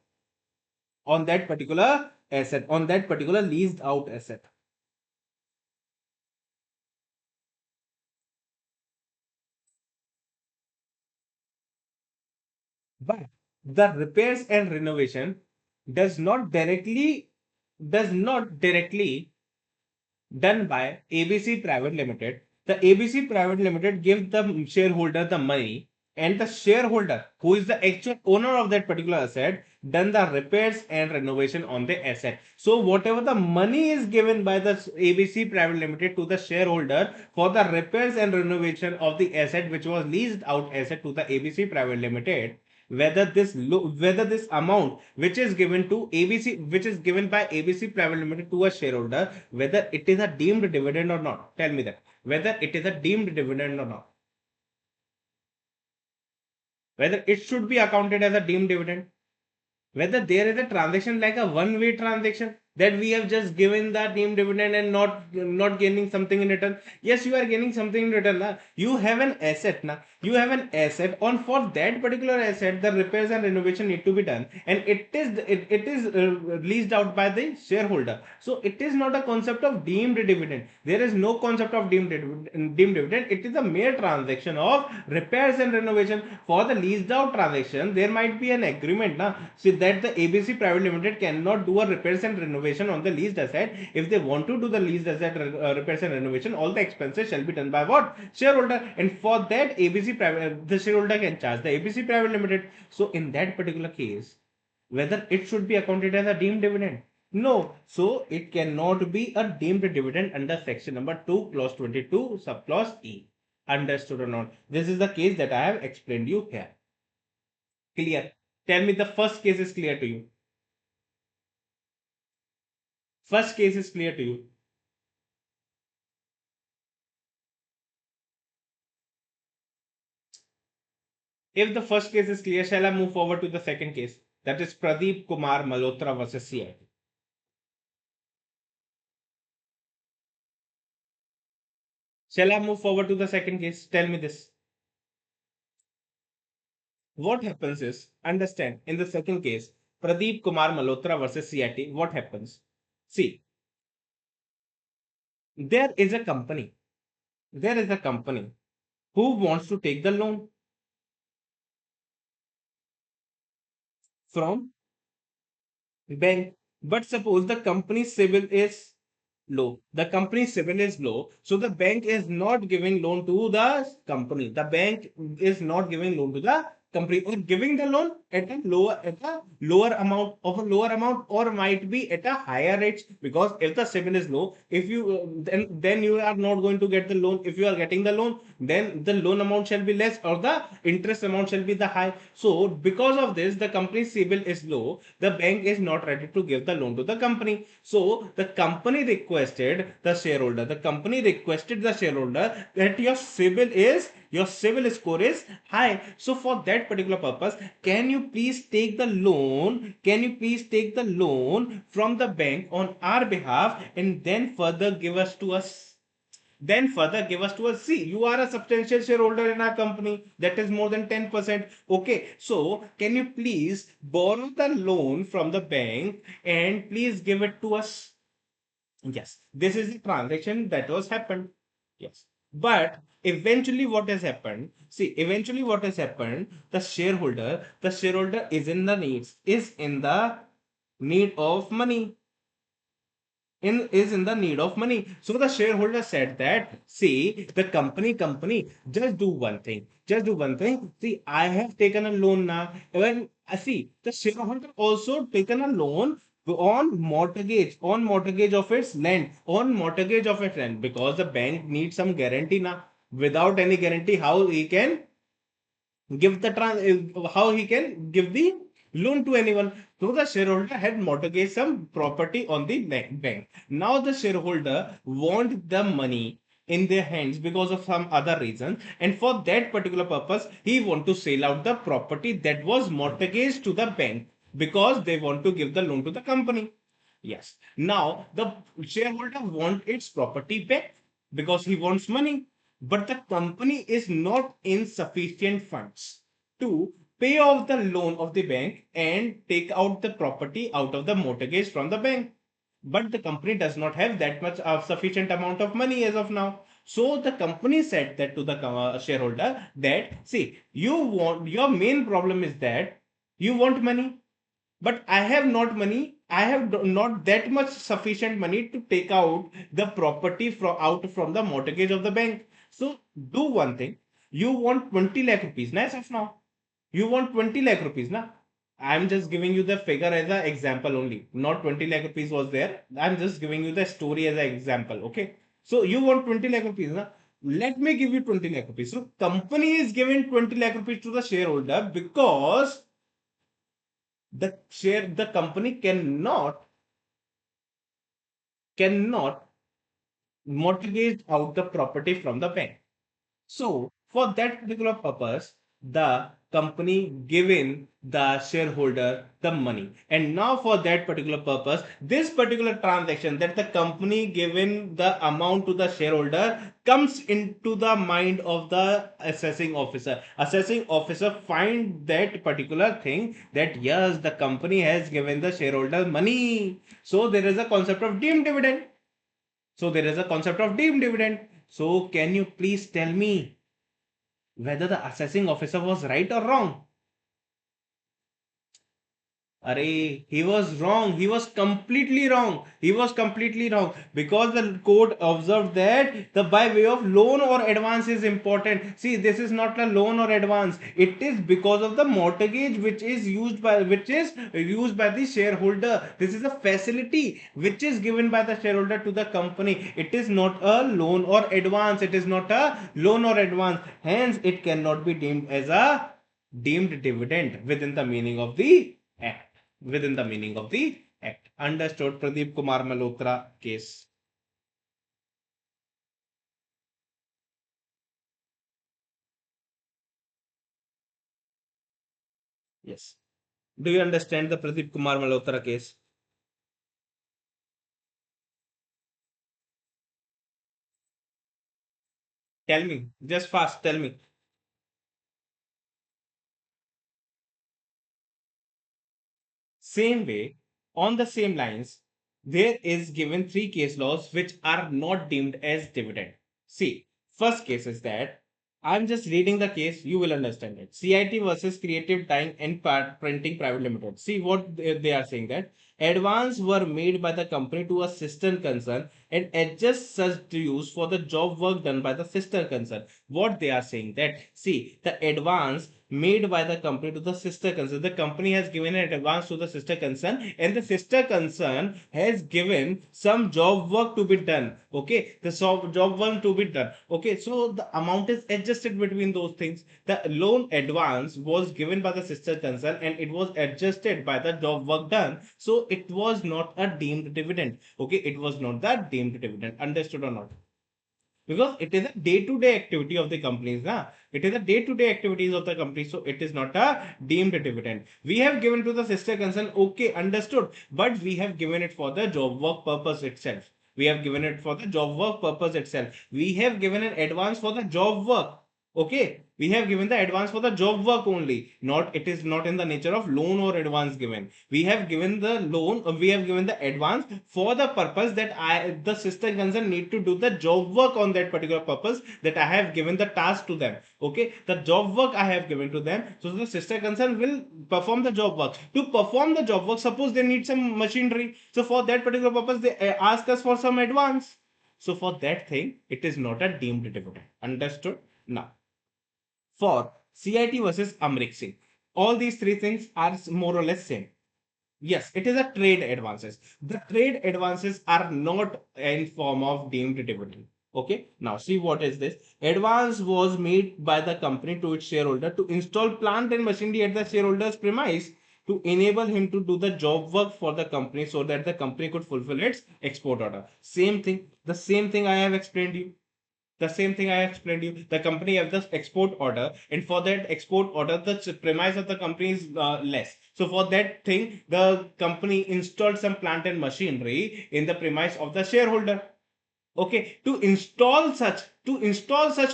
on that particular asset, on that particular leased out asset. But the repairs and renovation does not directly does not directly done by ABC Private Limited. The ABC Private Limited gives the shareholder the money, and the shareholder, who is the actual owner of that particular asset, done the repairs and renovation on the asset. So whatever the money is given by the ABC Private Limited to the shareholder for the repairs and renovation of the asset which was leased out asset to the ABC Private Limited, whether this amount which is given to ABC, which is given by ABC Private Limited to a shareholder, whether it is a deemed dividend or not. Tell me that. Whether it is a deemed dividend or not. Whether it should be accounted as a deemed dividend. Whether there is a transaction like a one-way transaction that we have just given the deemed dividend and not gaining something in return. Yes, you are gaining something in return. Na? You have an asset. Na? You have an asset. On for that particular asset, the repairs and renovation need to be done, and it is leased out by the shareholder. So it is not a concept of deemed dividend. There is no concept of deemed dividend. It is a mere transaction of repairs and renovation. For the leased out transaction, there might be an agreement na, so that the ABC Private Limited cannot do a repairs and renovation on the leased asset. If they want to do the leased asset repairs and renovation, all the expenses shall be done by what? Shareholder. And for that, ABC Private, the shareholder can charge the ABC Private Limited. So in that particular case, whether it should be accounted as a deemed dividend. No, so it cannot be a deemed dividend under section number 2, clause 22, subclause E. Understood or not? This is the case that I have explained you here. Clear? Tell me the first case is clear to you. First case is clear to you. If the first case is clear, shall I move forward to the second case? That is Pradeep Kumar Malhotra versus CIT. Shall I move forward to the second case? Tell me this. What happens is, understand, in the second case, Pradeep Kumar Malhotra versus CIT, what happens? See, there is a company, there is a company who wants to take the loan from bank. But suppose the company's civil is low. The company's civil is low. So the bank is not giving loan to the company. The bank is not giving loan to the company or giving the loan at a lower amount of a lower amount or might be at a higher rate because if the civil is low, if you then you are not going to get the loan. If you are getting the loan, then the loan amount shall be less or the interest amount shall be the high. So because of this, the company's CIBIL is low. The bank is not ready to give the loan to the company. So the company requested the shareholder. The company requested the shareholder that your CIBIL score is high. So for that particular purpose, can you please take the loan? Can you please take the loan from the bank on our behalf and then further give us to us? Then further give us to us. See, you are a substantial shareholder in our company. That is more than 10%. Okay. So can you please borrow the loan from the bank and please give it to us? Yes. This is the transaction that was happened. Yes. But eventually what has happened? See, eventually what has happened? The shareholder is in the need of money in the need of money. So the shareholder said that, see, the company, just do one thing. See, I have taken a loan now. When see, the shareholder also taken a loan on mortgage of its land, because the bank needs some guarantee now. Without any guarantee, how he can give the loan to anyone. So the shareholder had mortgaged some property on the bank. Now the shareholder want the money in their hands because of some other reason, and for that particular purpose he want to sell out the property that was mortgaged to the bank because they want to give the loan to the company. Yes. Now the shareholder want its property back because he wants money, but the company is not in sufficient funds to pay off the loan of the bank and take out the property out of the mortgage from the bank. But the company does not have that much of sufficient amount of money as of now. So the company said that to the shareholder that, see, your main problem is that you want money, but I have not money. I have not that much sufficient money to take out the property from the mortgage of the bank. So do one thing. You want 20 lakh rupees. Nice of now. You want 20 lakh rupees. Now I'm just giving you the figure as an example only. Not 20 lakh rupees was there. I'm just giving you the story as an example. Okay. So you want 20 lakh rupees. Now let me give you 20 lakh rupees. So company is giving 20 lakh rupees to the shareholder because the company cannot mortgage out the property from the bank. So for that particular purpose, the company given the shareholder the money. And now for that particular purpose, this particular transaction that the company given the amount to the shareholder comes into the mind of the assessing officer. Assessing officer find that particular thing that yes, the company has given the shareholder money. So there is a concept of deemed dividend. So can you please tell me whether the assessing officer was right or wrong? Array, he was wrong. He was completely wrong. He was completely wrong because the court observed that the by way of loan or advance is important. See, this is not a loan or advance. It is because of the mortgage which is used by the shareholder. This is a facility which is given by the shareholder to the company. It is not a loan or advance. It is not a loan or advance. Hence, it cannot be deemed as a deemed dividend within the meaning of the act. Understood, Pradeep Kumar Malhotra case. Yes. Do you understand the Pradeep Kumar Malhotra case? Tell me, just fast, tell me. Same way, on the same lines, there is given three case laws which are not deemed as dividend. See, first case is that I'm just reading the case, you will understand it. CIT versus Creative Dyeing and Printing Private Limited. See what they are saying, that advance were made by the company to a sister concern and adjust such dues for the job work done by the sister concern. What they are saying, that see, the advance made by the company to the sister concern, the company has given an advance to the sister concern and the sister concern has given some job work to be done. Okay, the job work to be done. Okay, so the amount is adjusted between those things. The loan advance was given by the sister concern and it was adjusted by the job work done, so it was not a deemed dividend. Okay, it was not that deemed dividend. Understood or not? Because it is a day-to-day activity of the companies. It is a day-to-day activities of the company, so it is not a deemed dividend. We have given to the sister concern, okay, understood, but we have given it for the job work purpose itself. We have given it for the job work purpose itself. We have given an advance for the job work. Okay, we have given the advance for the job work only. Not, it is not in the nature of loan or advance given. We have given the loan, we have given the advance for the purpose that the sister concern need to do the job work on that particular purpose, that I have given the task to them. Okay, the job work I have given to them, so the sister concern will perform the job work. To perform the job work, suppose they need some machinery, so for that particular purpose they ask us for some advance. So for that thing, it is not a deemed dividend. Understood? Now, for CIT versus Amrik Singh, all these three things are more or less same. Yes, it is a trade advances. The trade advances are not in form of deemed dividend. Okay, now see what is this. Advance was made by the company to its shareholder to install plant and machinery at the shareholder's premise to enable him to do the job work for the company so that the company could fulfill its export order. Same thing, the same thing I have explained you. The same thing I explained you. The company has the export order, and for that export order, the premise of the company is less. So for that thing, the company installed some plant and machinery in the premise of the shareholder. Okay, to install such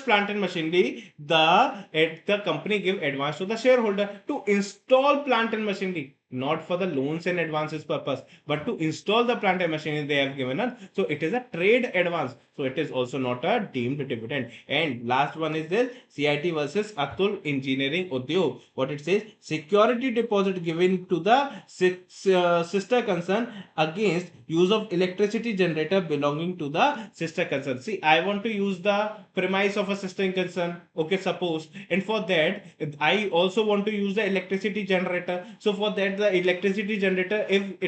plant and machinery, the company give advance to the shareholder to install plant and machinery, not for the loans and advances purpose, but to install the plant and machinery they have given us. So it is a trade advance. So it is also not a deemed dividend. And last one is this, CIT versus Atul Engineering Udyog. What it says, security deposit given to the sister concern against use of electricity generator belonging to the sister concern. See, I want to use the premise of a sister concern. Okay, suppose, and for that, I also want to use the electricity generator. So for that, the electricity generator, if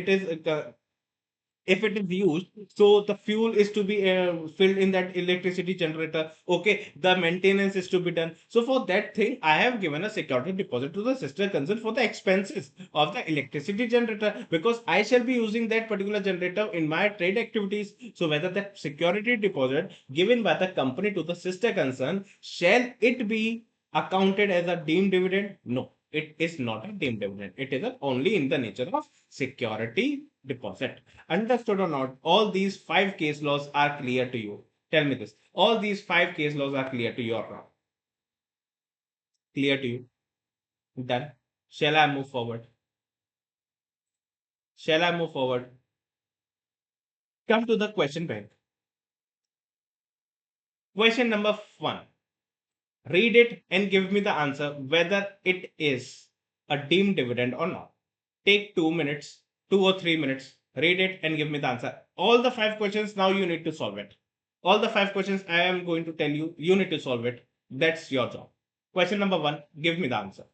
it is used, so the fuel is to be filled in that electricity generator. Okay, the maintenance is to be done. So for that thing, I have given a security deposit to the sister concern for the expenses of the electricity generator, because I shall be using that particular generator in my trade activities. So whether that security deposit given by the company to the sister concern, shall it be accounted as a deemed dividend? No, it is not a deemed dividend. It is only in the nature of security deposit. Understood or not? All these five case laws are clear to you. Tell me this. All these five case laws are clear to you or not? Clear to you? Done. Shall I move forward? Shall I move forward? Come to the question bank. Question number one. Read it and give me the answer whether it is a deemed dividend or not. Take 2 minutes, 2 or 3 minutes. Read it and give me the answer. All the five questions, now you need to solve it. All the five questions I am going to tell you, you need to solve it. That's your job. Question number one, give me the answer.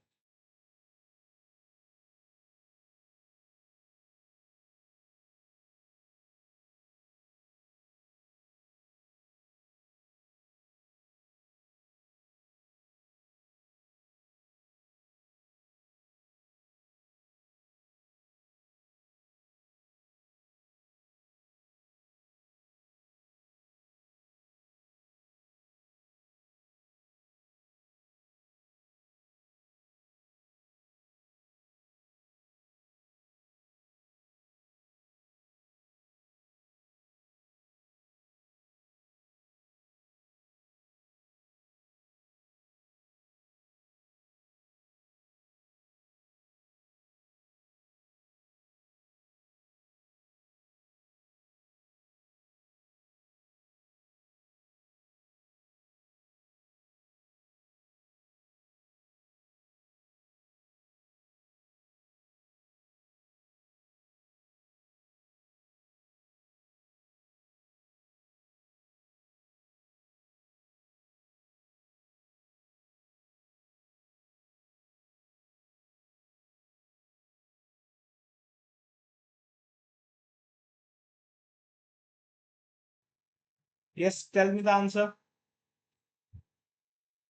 Yes, tell me the answer.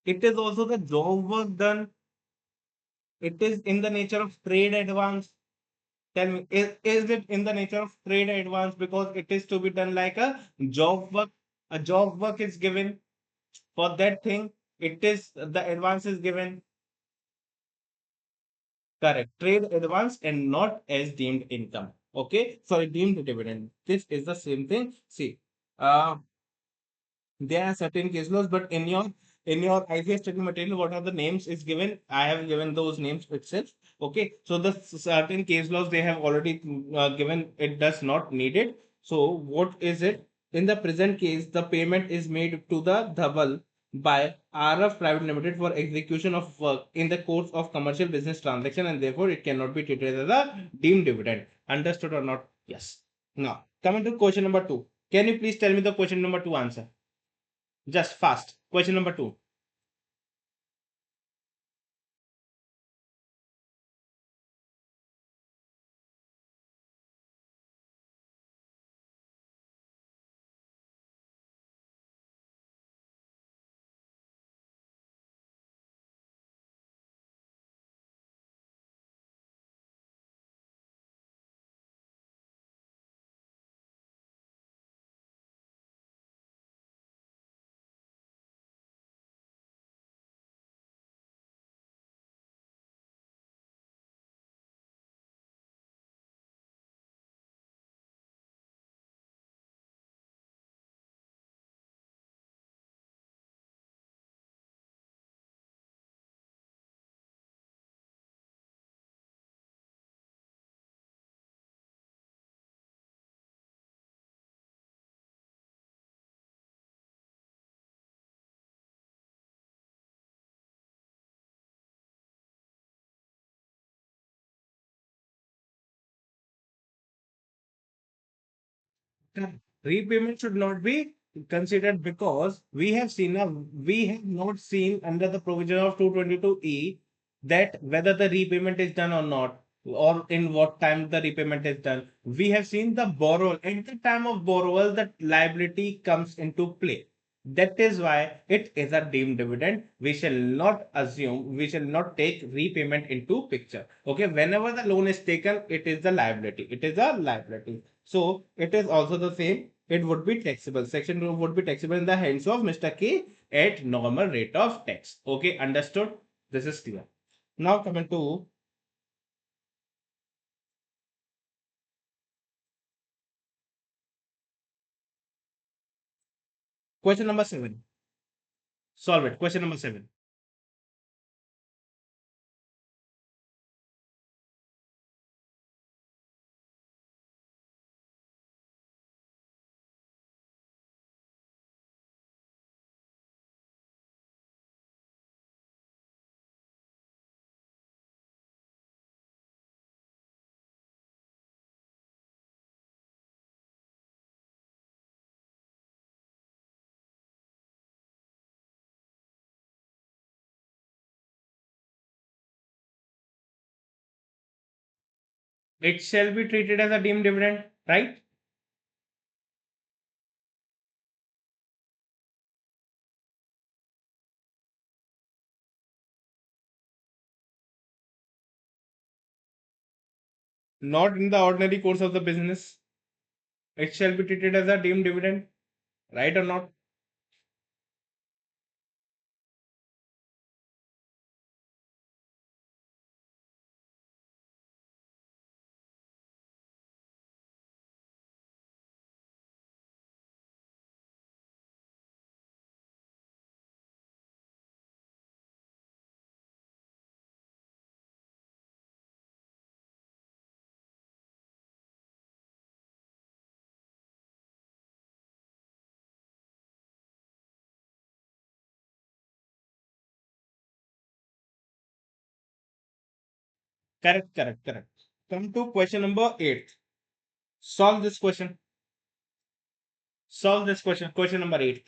It is also the job work done. It is in the nature of trade advance. Tell me, is it in the nature of trade advance because it is to be done like a job work? A job work is given for that thing. It is the advance is given. Correct. Trade advance and not as deemed income. Okay. Sorry, deemed dividend. This is the same thing. See, uh, there are certain case laws, but in your ICS study material, what are the names is given? I have given those names itself. Okay, so the certain case laws they have already given. It does not need it. So what is it? In the present case, the payment is made to the double by RF Private Limited for execution of work in the course of commercial business transaction, and therefore it cannot be treated as a deemed dividend. Understood or not? Yes. Now coming to question number two. Can you please tell me the question number two answer? Just fast. Question number two. The repayment should not be considered because we have not seen under the provision of 222E that whether the repayment is done or not, or in what time the repayment is done. We have seen the borrower at the time of borrowal that liability comes into play. That is why it is a deemed dividend. We shall not take repayment into picture. Okay, whenever the loan is taken, it is the liability. It is a liability. So it is also the same. It would be taxable. Section 2 would be taxable in the hands of Mr. K at normal rate of tax. Okay, understood? This is clear. Now coming to question number 7. Solve it. Question number 7. It shall be treated as a deemed dividend, right? Not in the ordinary course of the business. It shall be treated as a deemed dividend, right or not? Correct, correct, correct. Come to question number 8. Solve this question. Solve this question. Question number 8.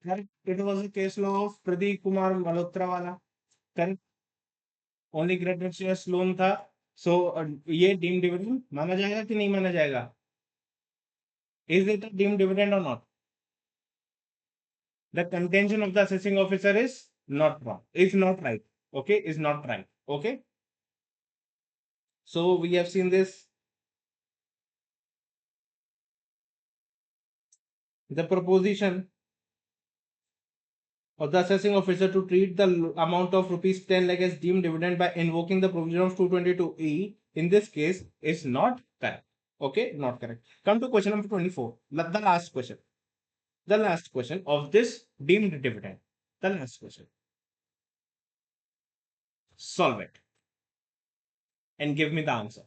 Correct. It was a case law of Pradeep Kumar Malhotra वाला. Correct. Only credit shares loan था. सो ये deem dividend माना जाएगा कि नहीं माना जाएगा? Is it a deem dividend or not? The contention of the assessing officer is not wrong, is not right. Okay, is not right. Okay, so we have seen this. The proposition of the assessing officer to treat the amount of rupees 10 lakh as deemed dividend by invoking the provision of 222E in this case is not correct. Okay, not correct. Come to question number 24. The last question. The last question of this deemed dividend. The last question. Solve it and give me the answer.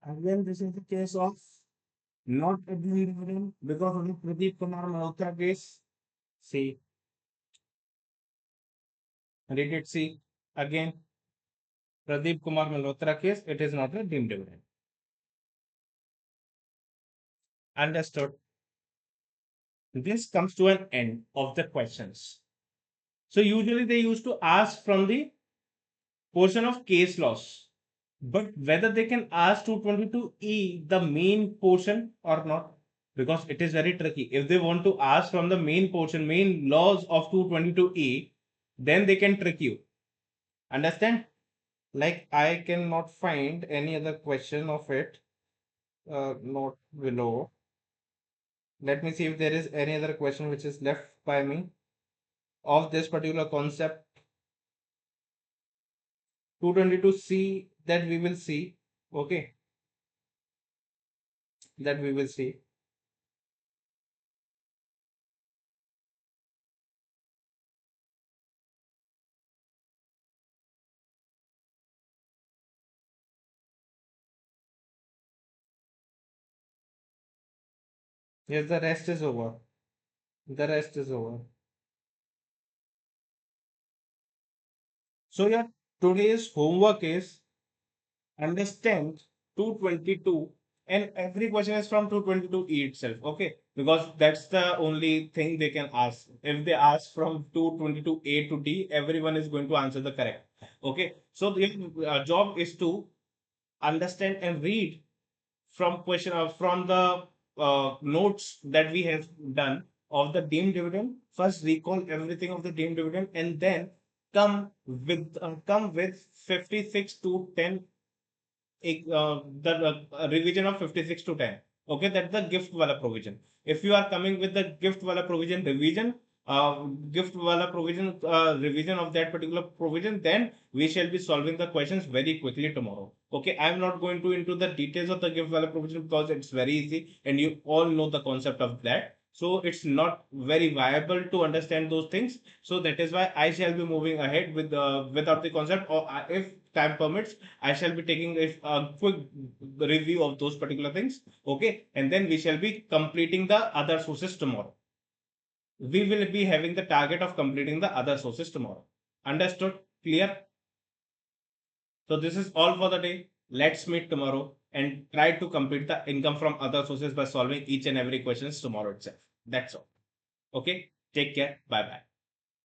Again, this is the case of not a dividend because of the Pradeep Kumar Malhotra case. See, read it. See again, Pradeep Kumar Malhotra case. It is not a deemed dividend. Understood. This comes to an end of the questions. So usually they used to ask from the portion of case laws, but whether they can ask 222E the main portion or not, because it is very tricky. If they want to ask from the main portion, main laws of 222E, then they can trick you. Understand? Like I cannot find any other question of it, not below. Let me see if there is any other question which is left by me of this particular concept. 222C that we will see. Okay, that we will see. Yes, the rest is over. The rest is over. So your today's homework is understand 222 and every question is from 222E itself. Okay, because that's the only thing they can ask. If they ask from 222A to D, everyone is going to answer the correct. Okay, so the job is to understand and read from question from the notes that we have done of the deemed dividend. First, recall everything of the deemed dividend, and then come with 56 to 10, the revision of 56 to 10. Okay, that's the gift wala provision. If you are coming with the gift wala provision revision, gift wala provision revision of that particular provision, then we shall be solving the questions very quickly tomorrow. Okay, I'm not going to into the details of the gift wala provision because it's very easy and you all know the concept of that. So it's not very viable to understand those things. So that is why I shall be moving ahead with without the concept, or if time permits, I shall be taking a quick review of those particular things. Okay, and then we shall be completing the other sources tomorrow. We will be having the target of completing the other sources tomorrow. Understood? Clear? So this is all for the day. Let's meet tomorrow and try to complete the income from other sources by solving each and every questions tomorrow itself. That's all. Okay. Take care. Bye bye.